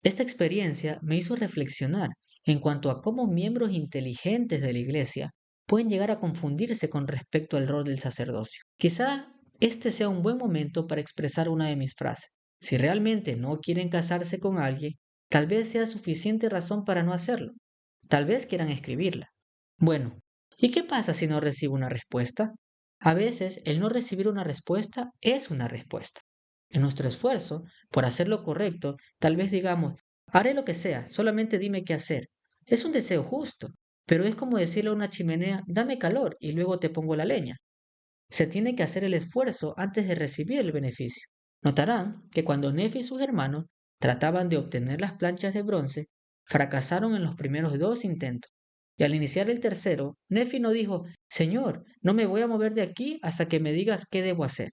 Esta experiencia me hizo reflexionar en cuanto a cómo miembros inteligentes de la Iglesia pueden llegar a confundirse con respecto al rol del sacerdocio. Quizá este sea un buen momento para expresar una de mis frases. Si realmente no quieren casarse con alguien, tal vez sea suficiente razón para no hacerlo. Tal vez quieran escribirla. Bueno, ¿y qué pasa si no recibo una respuesta? A veces el no recibir una respuesta es una respuesta. En nuestro esfuerzo por hacer lo correcto, tal vez digamos, haré lo que sea, solamente dime qué hacer. Es un deseo justo, pero es como decirle a una chimenea, dame calor y luego te pongo la leña. Se tiene que hacer el esfuerzo antes de recibir el beneficio. Notarán que cuando Nefi y sus hermanos trataban de obtener las planchas de bronce, fracasaron en los primeros dos intentos. Y al iniciar el tercero, Nefi no dijo, Señor, no me voy a mover de aquí hasta que me digas qué debo hacer.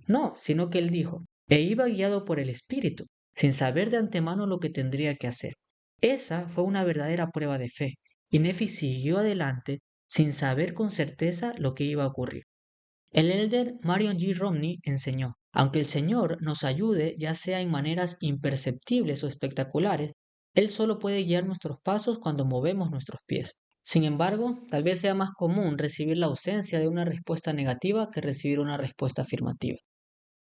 No, sino que él dijo, e iba guiado por el Espíritu, sin saber de antemano lo que tendría que hacer. Esa fue una verdadera prueba de fe, y Nefi siguió adelante sin saber con certeza lo que iba a ocurrir. El elder Marion G. Romney enseñó, aunque el Señor nos ayude ya sea en maneras imperceptibles o espectaculares, Él solo puede guiar nuestros pasos cuando movemos nuestros pies. Sin embargo, tal vez sea más común recibir la ausencia de una respuesta negativa que recibir una respuesta afirmativa.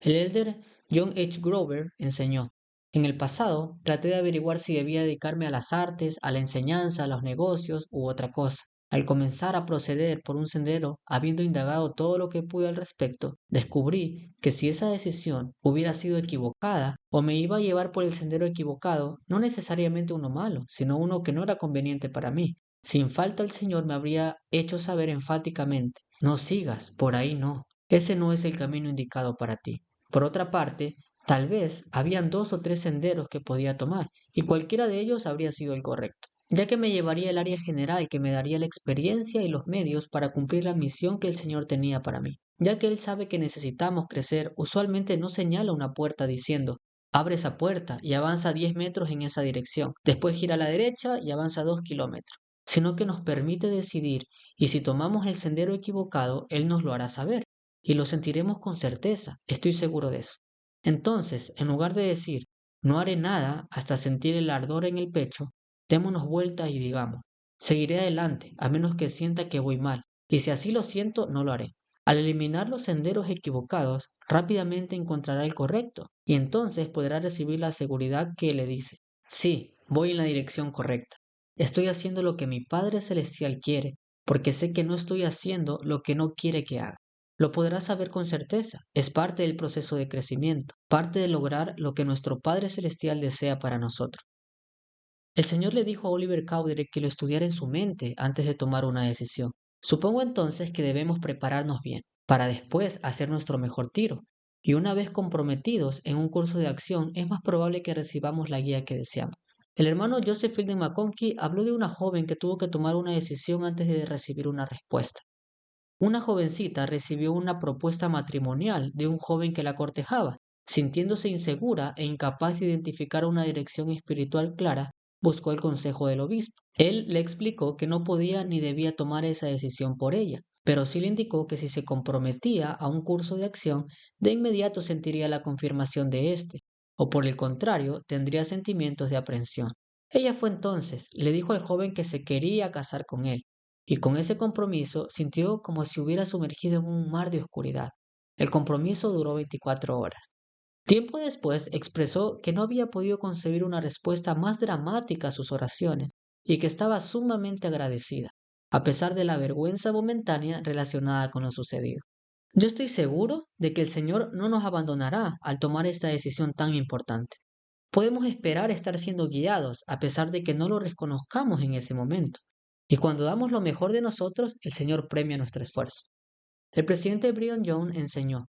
El elder John H. Grover enseñó, en el pasado traté de averiguar si debía dedicarme a las artes, a la enseñanza, a los negocios u otra cosa. Al comenzar a proceder por un sendero, habiendo indagado todo lo que pude al respecto, descubrí que si esa decisión hubiera sido equivocada o me iba a llevar por el sendero equivocado, no necesariamente uno malo, sino uno que no era conveniente para mí. Sin falta el Señor me habría hecho saber enfáticamente, no sigas, por ahí no. Ese no es el camino indicado para ti. Por otra parte, tal vez habían dos o tres senderos que podía tomar, y cualquiera de ellos habría sido el correcto, ya que me llevaría al área general que me daría la experiencia y los medios para cumplir la misión que el Señor tenía para mí. Ya que Él sabe que necesitamos crecer, usualmente no señala una puerta diciendo, abre esa puerta y avanza 10 metros en esa dirección, después gira a la derecha y avanza 2 kilómetros. sino que nos permite decidir, y si tomamos el sendero equivocado, Él nos lo hará saber, y lo sentiremos con certeza, estoy seguro de eso. Entonces, en lugar de decir, no haré nada hasta sentir el ardor en el pecho, démonos vueltas y digamos, seguiré adelante, a menos que sienta que voy mal, y si así lo siento, no lo haré. Al eliminar los senderos equivocados, rápidamente encontrará el correcto, y entonces podrá recibir la seguridad que le dice, sí, voy en la dirección correcta. Estoy haciendo lo que mi Padre Celestial quiere, porque sé que no estoy haciendo lo que no quiere que haga. Lo podrás saber con certeza. Es parte del proceso de crecimiento, parte de lograr lo que nuestro Padre Celestial desea para nosotros. El Señor le dijo a Oliver Cowdery que lo estudiara en su mente antes de tomar una decisión. Supongo entonces que debemos prepararnos bien, para después hacer nuestro mejor tiro. Y una vez comprometidos en un curso de acción, es más probable que recibamos la guía que deseamos. El hermano Joseph Fielding McConkie habló de una joven que tuvo que tomar una decisión antes de recibir una respuesta. Una jovencita recibió una propuesta matrimonial de un joven que la cortejaba. Sintiéndose insegura e incapaz de identificar una dirección espiritual clara, buscó el consejo del obispo. Él le explicó que no podía ni debía tomar esa decisión por ella, pero sí le indicó que si se comprometía a un curso de acción, de inmediato sentiría la confirmación de éste, o por el contrario, tendría sentimientos de aprensión. Ella fue entonces, le dijo al joven que se quería casar con él y con ese compromiso sintió como si hubiera sumergido en un mar de oscuridad. El compromiso duró 24 horas. Tiempo después expresó que no había podido concebir una respuesta más dramática a sus oraciones y que estaba sumamente agradecida, a pesar de la vergüenza momentánea relacionada con lo sucedido. Yo estoy seguro de que el Señor no nos abandonará al tomar esta decisión tan importante. Podemos esperar estar siendo guiados a pesar de que no lo reconozcamos en ese momento. Y cuando damos lo mejor de nosotros, el Señor premia nuestro esfuerzo. El presidente Brigham Young enseñó,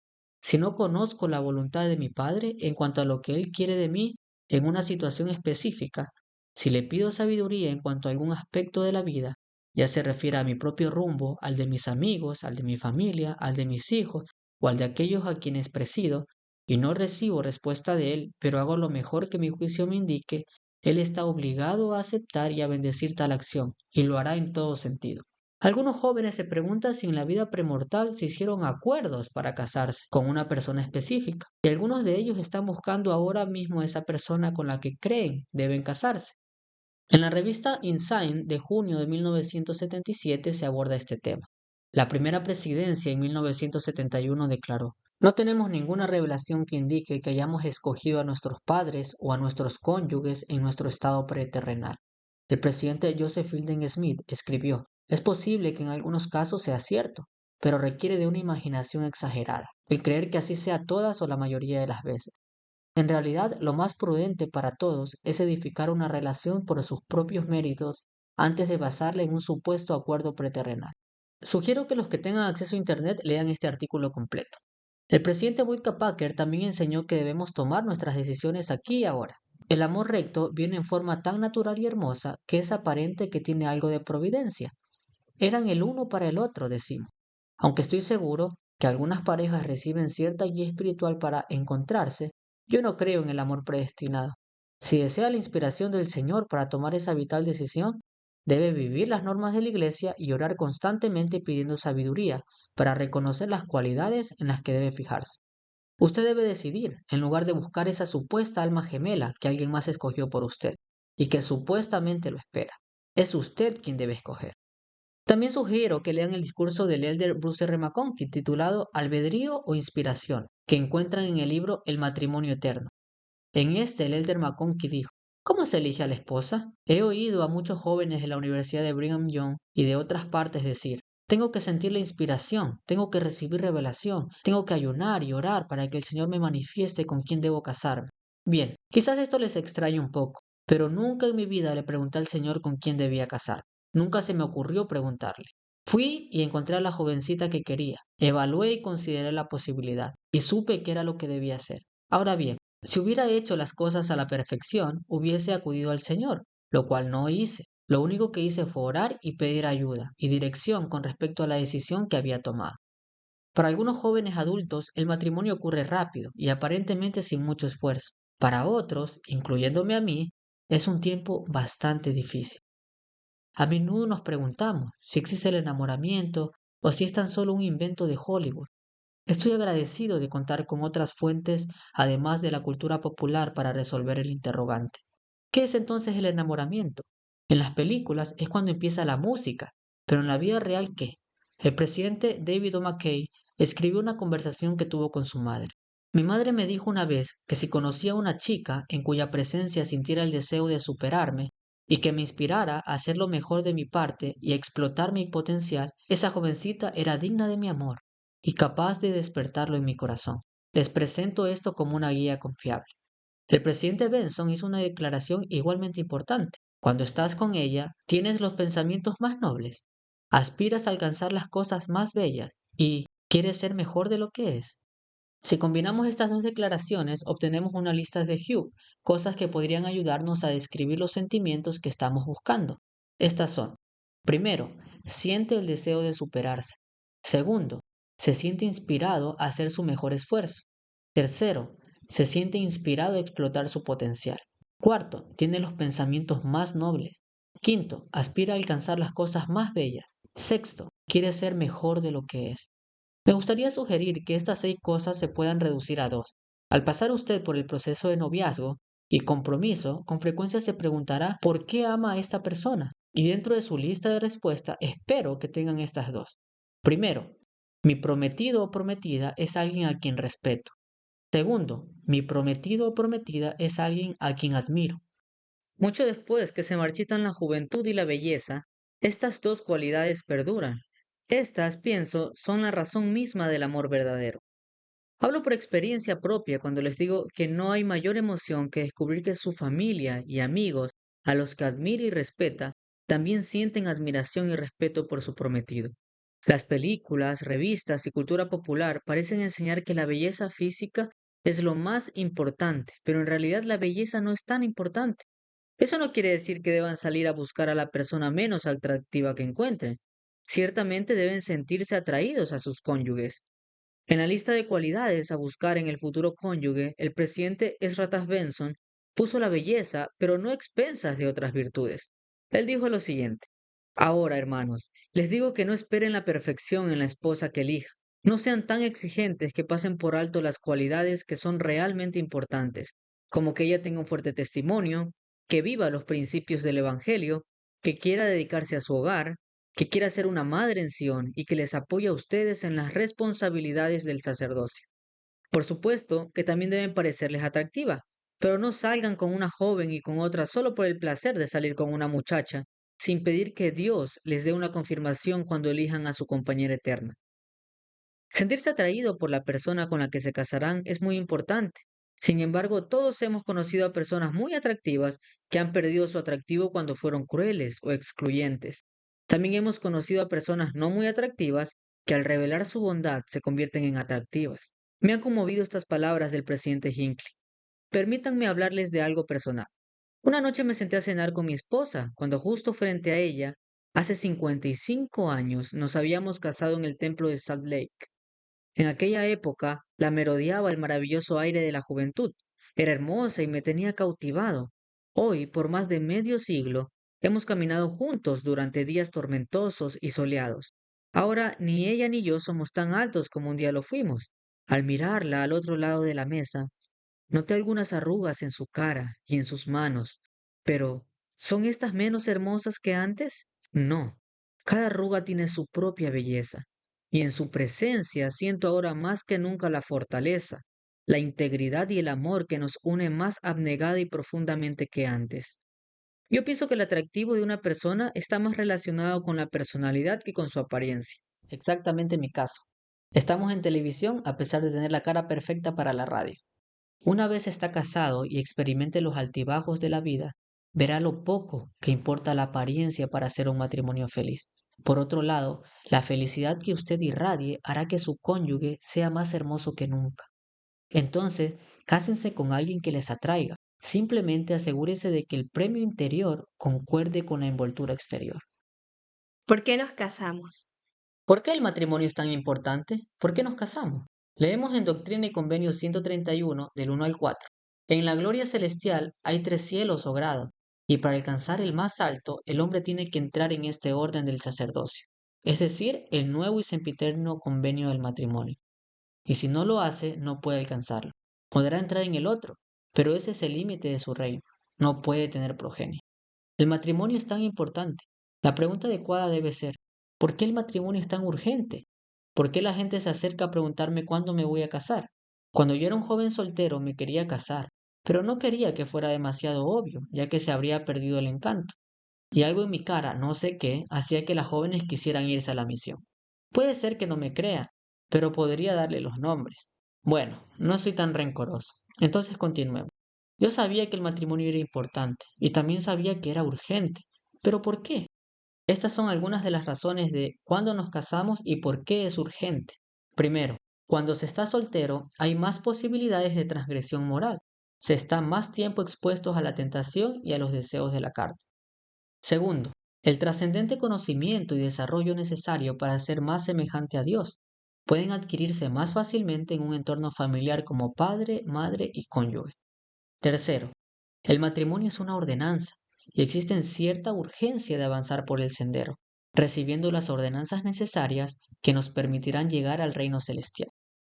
si no conozco la voluntad de mi Padre en cuanto a lo que Él quiere de mí en una situación específica, si le pido sabiduría en cuanto a algún aspecto de la vida, ya se refiere a mi propio rumbo, al de mis amigos, al de mi familia, al de mis hijos o al de aquellos a quienes presido, y no recibo respuesta de Él, pero hago lo mejor que mi juicio me indique, Él está obligado a aceptar y a bendecir tal acción, y lo hará en todo sentido. Algunos jóvenes se preguntan si en la vida premortal se hicieron acuerdos para casarse con una persona específica, y algunos de ellos están buscando ahora mismo a esa persona con la que creen deben casarse. En la revista Insight de junio de 1977 se aborda este tema. La primera presidencia en 1971 declaró, no tenemos ninguna revelación que indique que hayamos escogido a nuestros padres o a nuestros cónyuges en nuestro estado preterrenal. El presidente Joseph Fielding Smith escribió, es posible que en algunos casos sea cierto, pero requiere de una imaginación exagerada, el creer que así sea todas o la mayoría de las veces. En realidad, lo más prudente para todos es edificar una relación por sus propios méritos antes de basarla en un supuesto acuerdo preterrenal. Sugiero que los que tengan acceso a Internet lean este artículo completo. El presidente Boyka Packer también enseñó que debemos tomar nuestras decisiones aquí y ahora. El amor recto viene en forma tan natural y hermosa que es aparente que tiene algo de providencia. Eran el uno para el otro, decimos. Aunque estoy seguro que algunas parejas reciben cierta guía espiritual para encontrarse, yo no creo en el amor predestinado. Si desea la inspiración del Señor para tomar esa vital decisión, debe vivir las normas de la Iglesia y orar constantemente pidiendo sabiduría para reconocer las cualidades en las que debe fijarse. Usted debe decidir, en lugar de buscar esa supuesta alma gemela que alguien más escogió por usted y que supuestamente lo espera. Es usted quien debe escoger. También sugiero que lean el discurso del elder Bruce R. McConkie titulado Albedrío o Inspiración, que encuentran en el libro El matrimonio eterno. En este, el elder McConkie dijo, ¿cómo se elige a la esposa? He oído a muchos jóvenes de la Universidad de Brigham Young y de otras partes decir, tengo que sentir la inspiración, tengo que recibir revelación, tengo que ayunar y orar para que el Señor me manifieste con quién debo casarme. Bien, quizás esto les extrañe un poco, pero nunca en mi vida le pregunté al Señor con quién debía casar. Nunca se me ocurrió preguntarle. Fui y encontré a la jovencita que quería. Evalué y consideré la posibilidad, y supe que era lo que debía hacer. Ahora bien, si hubiera hecho las cosas a la perfección, hubiese acudido al Señor, lo cual no hice. Lo único que hice fue orar y pedir ayuda y dirección con respecto a la decisión que había tomado. Para algunos jóvenes adultos, el matrimonio ocurre rápido y aparentemente sin mucho esfuerzo. Para otros, incluyéndome a mí, es un tiempo bastante difícil. A menudo nos preguntamos si existe el enamoramiento o si es tan solo un invento de Hollywood. Estoy agradecido de contar con otras fuentes, además de la cultura popular, para resolver el interrogante. ¿Qué es entonces el enamoramiento? En las películas es cuando empieza la música, pero en la vida real, ¿qué? El presidente David O. McKay escribió una conversación que tuvo con su madre. Mi madre me dijo una vez que si conocía a una chica en cuya presencia sintiera el deseo de superarme y que me inspirara a hacer lo mejor de mi parte y a explotar mi potencial, esa jovencita era digna de mi amor y capaz de despertarlo en mi corazón. Les presento esto como una guía confiable. El presidente Benson hizo una declaración igualmente importante. Cuando estás con ella, tienes los pensamientos más nobles, aspiras a alcanzar las cosas más bellas y quieres ser mejor de lo que es. Si combinamos estas dos declaraciones, obtenemos una lista de Hugh, cosas que podrían ayudarnos a describir los sentimientos que estamos buscando. Estas son: primero, siente el deseo de superarse. Segundo, se siente inspirado a hacer su mejor esfuerzo. Tercero, se siente inspirado a explotar su potencial. Cuarto, tiene los pensamientos más nobles. Quinto, aspira a alcanzar las cosas más bellas. Sexto, quiere ser mejor de lo que es. Me gustaría sugerir que estas 6 cosas se puedan reducir a 2. Al pasar usted por el proceso de noviazgo y compromiso, con frecuencia se preguntará por qué ama a esta persona. Y dentro de su lista de respuestas, espero que tengan estas 2. Primero, mi prometido o prometida es alguien a quien respeto. Segundo, mi prometido o prometida es alguien a quien admiro. Mucho después que se marchitan la juventud y la belleza, estas 2 cualidades perduran. Estas, pienso, son la razón misma del amor verdadero. Hablo por experiencia propia cuando les digo que no hay mayor emoción que descubrir que su familia y amigos, a los que admira y respeta, también sienten admiración y respeto por su prometido. Las películas, revistas y cultura popular parecen enseñar que la belleza física es lo más importante, pero en realidad la belleza no es tan importante. Eso no quiere decir que deban salir a buscar a la persona menos atractiva que encuentren. Ciertamente deben sentirse atraídos a sus cónyuges. En la lista de cualidades a buscar en el futuro cónyuge, el presidente Ezra Taft Benson puso la belleza, pero no a expensas de otras virtudes. Él dijo lo siguiente: ahora, hermanos, les digo que no esperen la perfección en la esposa que elija. No sean tan exigentes que pasen por alto las cualidades que son realmente importantes, como que ella tenga un fuerte testimonio, que viva los principios del Evangelio, que quiera dedicarse a su hogar, que quiera ser una madre en Sión y que les apoye a ustedes en las responsabilidades del sacerdocio. Por supuesto que también deben parecerles atractiva, pero no salgan con una joven y con otra solo por el placer de salir con una muchacha, sin pedir que Dios les dé una confirmación cuando elijan a su compañera eterna. Sentirse atraído por la persona con la que se casarán es muy importante. Sin embargo, todos hemos conocido a personas muy atractivas que han perdido su atractivo cuando fueron crueles o excluyentes. También hemos conocido a personas no muy atractivas que al revelar su bondad se convierten en atractivas. Me han conmovido estas palabras del presidente Hinckley. Permítanme hablarles de algo personal. Una noche me senté a cenar con mi esposa, cuando justo frente a ella, hace 55 años, nos habíamos casado en el templo de Salt Lake. En aquella época la merodeaba el maravilloso aire de la juventud. Era hermosa y me tenía cautivado. Hoy, por más de medio siglo, hemos caminado juntos durante días tormentosos y soleados. Ahora ni ella ni yo somos tan altos como un día lo fuimos. Al mirarla al otro lado de la mesa, noté algunas arrugas en su cara y en sus manos. Pero, ¿son estas menos hermosas que antes? No. Cada arruga tiene su propia belleza. Y en su presencia siento ahora más que nunca la fortaleza, la integridad y el amor que nos une más abnegada y profundamente que antes. Yo pienso que el atractivo de una persona está más relacionado con la personalidad que con su apariencia. Exactamente mi caso. Estamos en televisión a pesar de tener la cara perfecta para la radio. Una vez está casado y experimente los altibajos de la vida, verá lo poco que importa la apariencia para hacer un matrimonio feliz. Por otro lado, la felicidad que usted irradie hará que su cónyuge sea más hermoso que nunca. Entonces, cásense con alguien que les atraiga. Simplemente asegúrese de que el premio interior concuerde con la envoltura exterior. ¿Por qué nos casamos? ¿Por qué el matrimonio es tan importante? ¿Por qué nos casamos? Leemos en Doctrina y Convenios 131, del 1 al 4. En la gloria celestial hay 3 cielos o grados. Y para alcanzar el más alto, el hombre tiene que entrar en este orden del sacerdocio, es decir, el nuevo y sempiterno convenio del matrimonio. Y si no lo hace, no puede alcanzarlo. Podrá entrar en el otro, pero ese es el límite de su reino. No puede tener progenie. El matrimonio es tan importante. La pregunta adecuada debe ser, ¿por qué el matrimonio es tan urgente? ¿Por qué la gente se acerca a preguntarme cuándo me voy a casar? Cuando yo era un joven soltero me quería casar, pero no quería que fuera demasiado obvio, ya que se habría perdido el encanto. Y algo en mi cara, no sé qué, hacía que las jóvenes quisieran irse a la misión. Puede ser que no me crean, pero podría darle los nombres. Bueno, no soy tan rencoroso. Entonces continuemos. Yo sabía que el matrimonio era importante y también sabía que era urgente. ¿Pero por qué? Estas son algunas de las razones de cuándo nos casamos y por qué es urgente. Primero, cuando se está soltero hay más posibilidades de transgresión moral. Se está más tiempo expuestos a la tentación y a los deseos de la carne. Segundo, el trascendente conocimiento y desarrollo necesario para ser más semejante a Dios pueden adquirirse más fácilmente en un entorno familiar como padre, madre y cónyuge. Tercero, el matrimonio es una ordenanza y existe cierta urgencia de avanzar por el sendero, recibiendo las ordenanzas necesarias que nos permitirán llegar al reino celestial.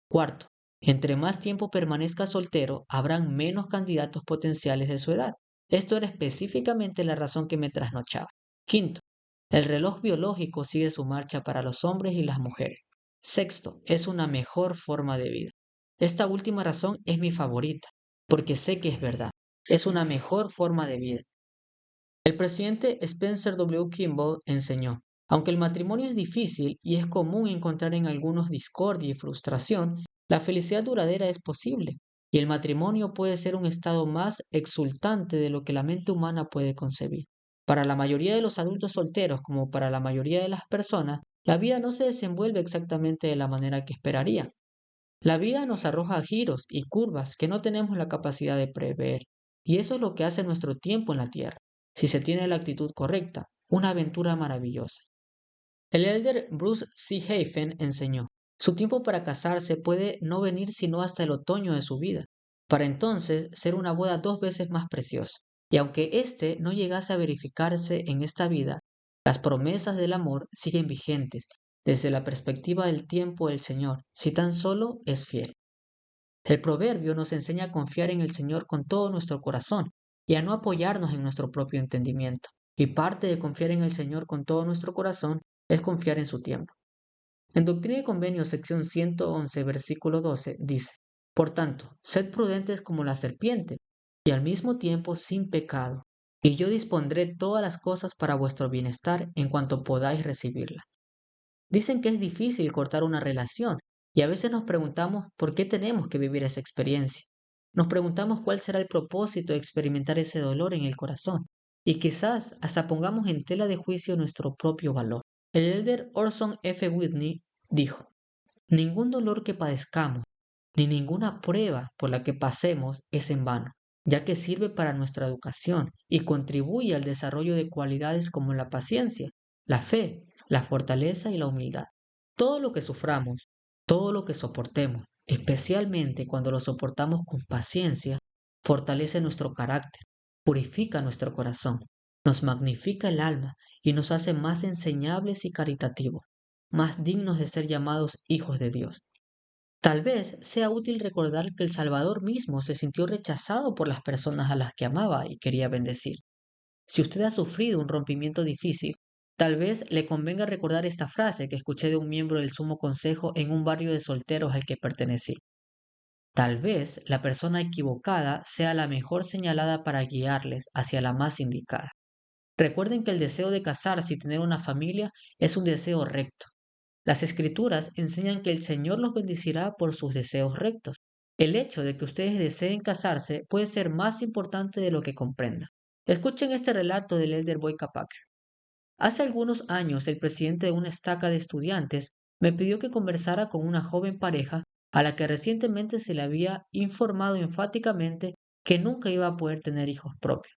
Cuarto, entre más tiempo permanezca soltero, habrán menos candidatos potenciales de su edad. Esto era específicamente la razón que me trasnochaba. Quinto, el reloj biológico sigue su marcha para los hombres y las mujeres. Sexto, es una mejor forma de vida. Esta última razón es mi favorita, porque sé que es verdad. Es una mejor forma de vida. El presidente Spencer W. Kimball enseñó, aunque el matrimonio es difícil y es común encontrar en algunos discordia y frustración, la felicidad duradera es posible, y el matrimonio puede ser un estado más exultante de lo que la mente humana puede concebir. Para la mayoría de los adultos solteros, como para la mayoría de las personas, la vida no se desenvuelve exactamente de la manera que esperaría. La vida nos arroja giros y curvas que no tenemos la capacidad de prever, y eso es lo que hace nuestro tiempo en la Tierra, si se tiene la actitud correcta, una aventura maravillosa. El elder Bruce C. Hafen enseñó, su tiempo para casarse puede no venir sino hasta el otoño de su vida, para entonces ser una boda 2 veces más preciosa, y aunque éste no llegase a verificarse en esta vida, las promesas del amor siguen vigentes desde la perspectiva del tiempo del Señor, si tan solo es fiel. El proverbio nos enseña a confiar en el Señor con todo nuestro corazón y a no apoyarnos en nuestro propio entendimiento. Y parte de confiar en el Señor con todo nuestro corazón es confiar en su tiempo. En Doctrina y Convenios, sección 111, versículo 12, dice, Por tanto, sed prudentes como la serpiente, y al mismo tiempo sin pecado, y yo dispondré todas las cosas para vuestro bienestar en cuanto podáis recibirla. Dicen que es difícil cortar una relación y a veces nos preguntamos por qué tenemos que vivir esa experiencia. Nos preguntamos cuál será el propósito de experimentar ese dolor en el corazón y quizás hasta pongamos en tela de juicio nuestro propio valor. El elder Orson F. Whitney dijo, ningún dolor que padezcamos, ni ninguna prueba por la que pasemos es en vano, ya que sirve para nuestra educación y contribuye al desarrollo de cualidades como la paciencia, la fe, la fortaleza y la humildad. Todo lo que suframos, todo lo que soportemos, especialmente cuando lo soportamos con paciencia, fortalece nuestro carácter, purifica nuestro corazón, nos magnifica el alma y nos hace más enseñables y caritativos, más dignos de ser llamados hijos de Dios. Tal vez sea útil recordar que el Salvador mismo se sintió rechazado por las personas a las que amaba y quería bendecir. Si usted ha sufrido un rompimiento difícil, tal vez le convenga recordar esta frase que escuché de un miembro del Sumo Consejo en un barrio de solteros al que pertenecí. Tal vez la persona equivocada sea la mejor señalada para guiarles hacia la más indicada. Recuerden que el deseo de casarse y tener una familia es un deseo recto. Las escrituras enseñan que el Señor los bendecirá por sus deseos rectos. El hecho de que ustedes deseen casarse puede ser más importante de lo que comprendan. Escuchen este relato del elder Boyka Packer. Hace algunos años, el presidente de una estaca de estudiantes me pidió que conversara con una joven pareja a la que recientemente se le había informado enfáticamente que nunca iba a poder tener hijos propios.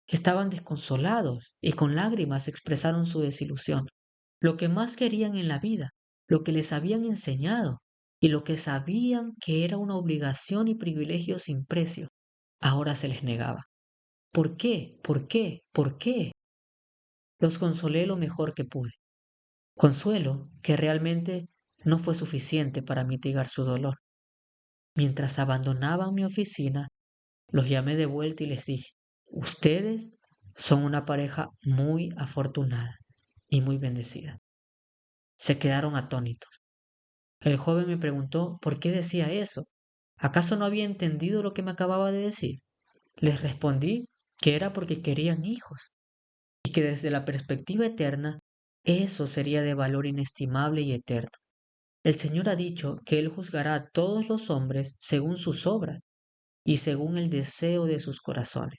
Estaban desconsolados y con lágrimas expresaron su desilusión. Lo que más querían en la vida, lo que les habían enseñado y lo que sabían que era una obligación y privilegio sin precio, ahora se les negaba. ¿Por qué? ¿Por qué? ¿Por qué? Los consolé lo mejor que pude. Consuelo que realmente no fue suficiente para mitigar su dolor. Mientras abandonaban mi oficina, los llamé de vuelta y les dije, ustedes son una pareja muy afortunada y muy bendecida. Se quedaron atónitos. El joven me preguntó por qué decía eso. ¿Acaso no había entendido lo que me acababa de decir? Les respondí que era porque querían hijos y que desde la perspectiva eterna, eso sería de valor inestimable y eterno. El Señor ha dicho que Él juzgará a todos los hombres según sus obras y según el deseo de sus corazones.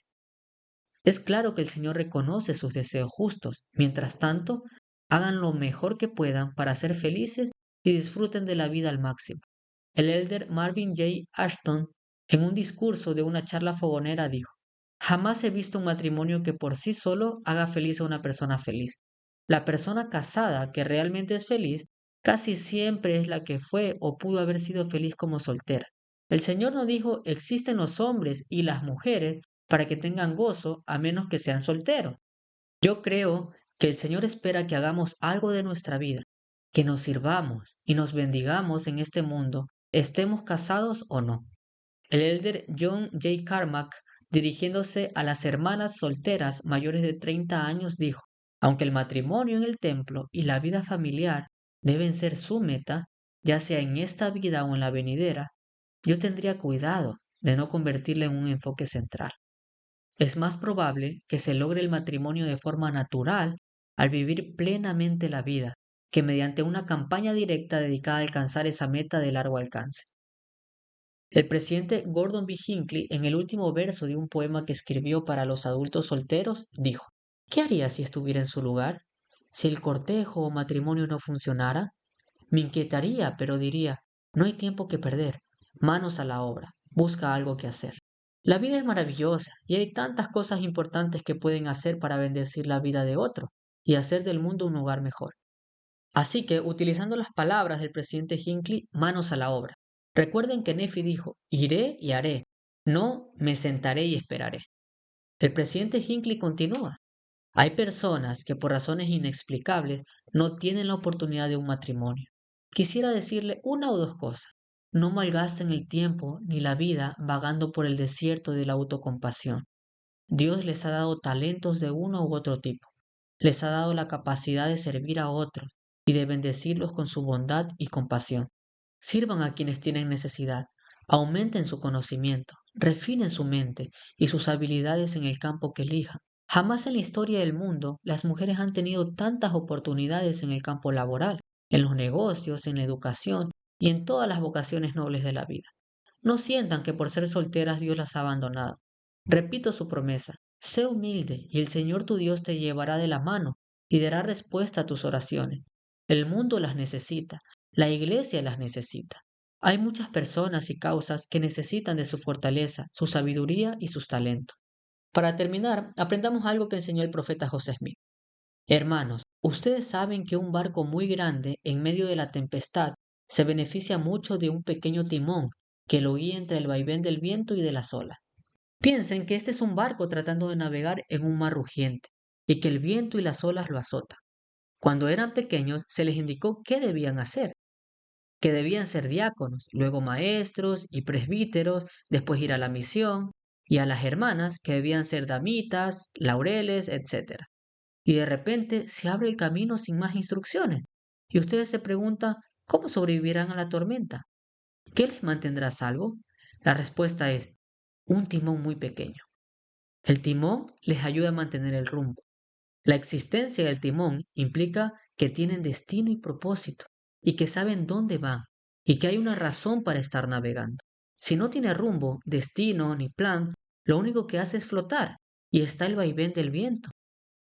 Es claro que el Señor reconoce sus deseos justos. Mientras tanto, hagan lo mejor que puedan para ser felices y disfruten de la vida al máximo. El elder Marvin J. Ashton, en un discurso de una charla fogonera, dijo, jamás he visto un matrimonio que por sí solo haga feliz a una persona feliz. La persona casada que realmente es feliz casi siempre es la que fue o pudo haber sido feliz como soltera. El Señor no dijo existen los hombres y las mujeres para que tengan gozo a menos que sean solteros. Yo creo que el Señor espera que hagamos algo de nuestra vida, que nos sirvamos y nos bendigamos en este mundo, estemos casados o no. El elder John J. Carmack, dirigiéndose a las hermanas solteras mayores de 30 años, dijo, aunque el matrimonio en el templo y la vida familiar deben ser su meta, ya sea en esta vida o en la venidera, yo tendría cuidado de no convertirla en un enfoque central. Es más probable que se logre el matrimonio de forma natural al vivir plenamente la vida, que mediante una campaña directa dedicada a alcanzar esa meta de largo alcance. El presidente Gordon B. Hinckley, en el último verso de un poema que escribió para los adultos solteros, dijo, ¿qué haría si estuviera en su lugar? Si el cortejo o matrimonio no funcionara, me inquietaría, pero diría, no hay tiempo que perder, manos a la obra, busca algo que hacer. La vida es maravillosa y hay tantas cosas importantes que pueden hacer para bendecir la vida de otro y hacer del mundo un lugar mejor. Así que, utilizando las palabras del presidente Hinckley, manos a la obra. Recuerden que Nefi dijo, iré y haré, no me sentaré y esperaré. El presidente Hinckley continúa. Hay personas que por razones inexplicables no tienen la oportunidad de un matrimonio. Quisiera decirle una o dos cosas. No malgasten el tiempo ni la vida vagando por el desierto de la autocompasión. Dios les ha dado talentos de uno u otro tipo. Les ha dado la capacidad de servir a otros y de bendecirlos con su bondad y compasión. Sirvan a quienes tienen necesidad. Aumenten su conocimiento, refinen su mente y sus habilidades en el campo que elijan. Jamás en la historia del mundo las mujeres han tenido tantas oportunidades en el campo laboral, en los negocios, en la educación y en todas las vocaciones nobles de la vida. No sientan que por ser solteras Dios las ha abandonado. Repito su promesa, sé humilde y el Señor tu Dios te llevará de la mano y dará respuesta a tus oraciones. El mundo las necesita, la iglesia las necesita. Hay muchas personas y causas que necesitan de su fortaleza, su sabiduría y sus talentos. Para terminar, aprendamos algo que enseñó el profeta José Smith. Hermanos, ustedes saben que un barco muy grande en medio de la tempestad se beneficia mucho de un pequeño timón que lo guía entre el vaivén del viento y de las olas. Piensen que este es un barco tratando de navegar en un mar rugiente y que el viento y las olas lo azotan. Cuando eran pequeños se les indicó qué debían hacer, que debían ser diáconos, luego maestros y presbíteros, después ir a la misión, y a las hermanas que debían ser damitas, laureles, etc. Y de repente se abre el camino sin más instrucciones. Y ustedes se preguntan, ¿cómo sobrevivirán a la tormenta? ¿Qué les mantendrá a salvo? La respuesta es un timón muy pequeño. El timón les ayuda a mantener el rumbo. La existencia del timón implica que tienen destino y propósito, y que saben dónde van, y que hay una razón para estar navegando. Si no tiene rumbo, destino ni plan, lo único que hace es flotar, y está el vaivén del viento.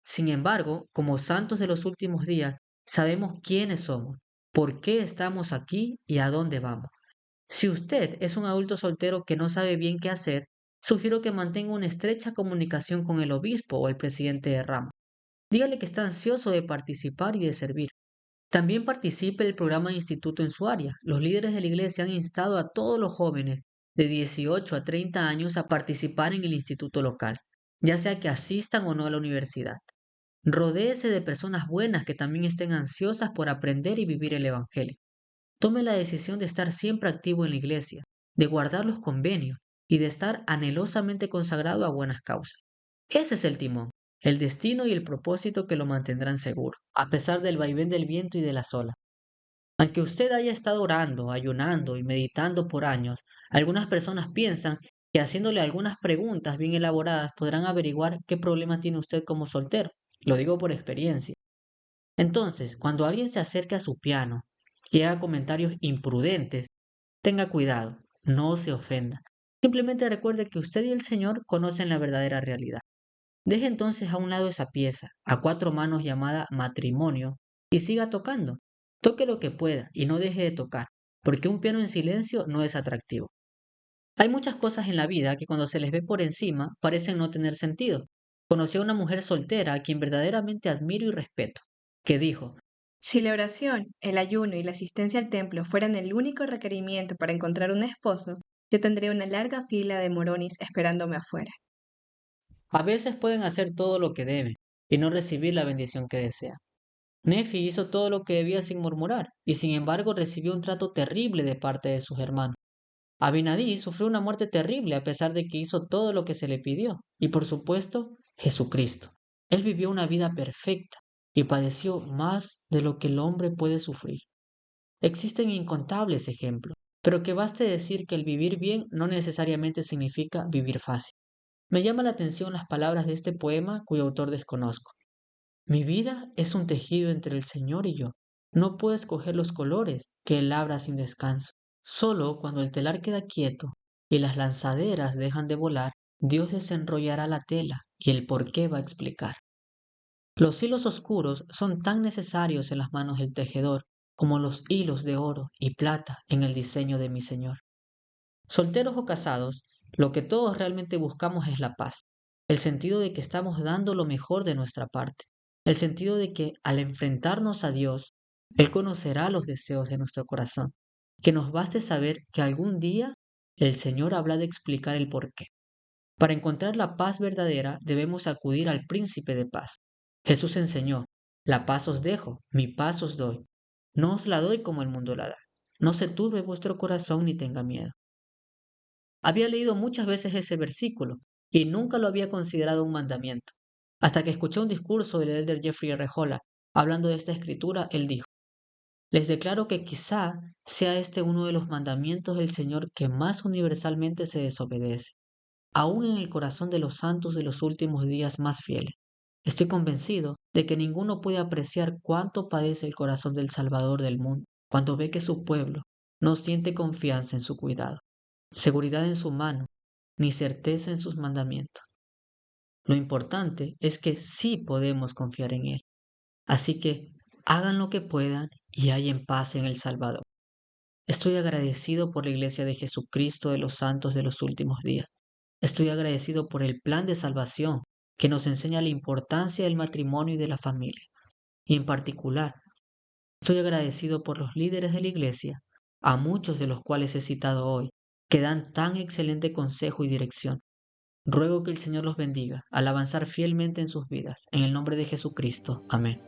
Sin embargo, como santos de los últimos días, sabemos quiénes somos, por qué estamos aquí y a dónde vamos. Si usted es un adulto soltero que no sabe bien qué hacer, sugiero que mantenga una estrecha comunicación con el obispo o el presidente de rama. Dígale que está ansioso de participar y de servir. También participe del programa de instituto en su área. Los líderes de la iglesia han instado a todos los jóvenes de 18 a 30 años a participar en el instituto local. ya sea que asistan o no a la universidad. Rodéese de personas buenas que también estén ansiosas por aprender y vivir el Evangelio. Tome la decisión de estar siempre activo en la iglesia, de guardar los convenios y de estar anhelosamente consagrado a buenas causas. Ese es el timón, el destino y el propósito que lo mantendrán seguro, a pesar del vaivén del viento y de las olas. Aunque usted haya estado orando, ayunando y meditando por años, algunas personas piensan que haciéndole algunas preguntas bien elaboradas podrán averiguar qué problema tiene usted como soltero. Lo digo por experiencia. Entonces, cuando alguien se acerque a su piano y haga comentarios imprudentes, tenga cuidado, no se ofenda. Simplemente recuerde que usted y el Señor conocen la verdadera realidad. Deje entonces a un lado esa pieza, a cuatro manos llamada matrimonio, y siga tocando. Toque lo que pueda y no deje de tocar, porque un piano en silencio no es atractivo. Hay muchas cosas en la vida que cuando se les ve por encima parecen no tener sentido. Conocí a una mujer soltera a quien verdaderamente admiro y respeto, que dijo: Si la oración, el ayuno y la asistencia al templo fueran el único requerimiento para encontrar un esposo, yo tendría una larga fila de moronis esperándome afuera. a veces pueden hacer todo lo que deben y no recibir la bendición que desean. Nefi hizo todo lo que debía sin murmurar, y sin embargo recibió un trato terrible de parte de sus hermanos. Abinadí sufrió una muerte terrible a pesar de que hizo todo lo que se le pidió. Y por supuesto, Jesucristo. Él vivió una vida perfecta y padeció más de lo que el hombre puede sufrir. Existen incontables ejemplos, pero que baste decir que el vivir bien no necesariamente significa vivir fácil. Me llama la atención las palabras de este poema cuyo autor desconozco. Mi vida es un tejido entre el Señor y yo. No puedo escoger los colores que Él labra sin descanso. Solo cuando el telar queda quieto y las lanzaderas dejan de volar, Dios desenrollará la tela y el porqué va a explicar. Los hilos oscuros son tan necesarios en las manos del tejedor como los hilos de oro y plata en el diseño de mi Señor. Solteros o casados, lo que todos realmente buscamos es la paz, el sentido de que estamos dando lo mejor de nuestra parte, el sentido de que al enfrentarnos a Dios, Él conocerá los deseos de nuestro corazón, que nos baste saber que algún día el Señor habrá de explicar el porqué. Para encontrar la paz verdadera debemos acudir al príncipe de paz. Jesús enseñó: la paz os dejo, mi paz os doy. No os la doy como el mundo la da. No se turbe vuestro corazón ni tenga miedo. Había leído muchas veces ese versículo y nunca lo había considerado un mandamiento. Hasta que escuché un discurso del elder Jeffrey R. Holland hablando de esta escritura. Él dijo: les declaro que quizá sea este uno de los mandamientos del Señor que más universalmente se desobedece, aún en el corazón de los santos de los últimos días más fieles. Estoy convencido de que ninguno puede apreciar cuánto padece el corazón del Salvador del mundo cuando ve que su pueblo no siente confianza en su cuidado, seguridad en su mano, ni certeza en sus mandamientos. Lo importante es que sí podemos confiar en Él. Así que hagan lo que puedan y hallen paz en el Salvador. Estoy agradecido por la Iglesia de Jesucristo de los Santos de los últimos días. Estoy agradecido por el plan de salvación que nos enseña la importancia del matrimonio y de la familia. Y en particular, estoy agradecido por los líderes de la Iglesia, a muchos de los cuales he citado hoy, que dan tan excelente consejo y dirección. Ruego que el Señor los bendiga al avanzar fielmente en sus vidas. En el nombre de Jesucristo. Amén.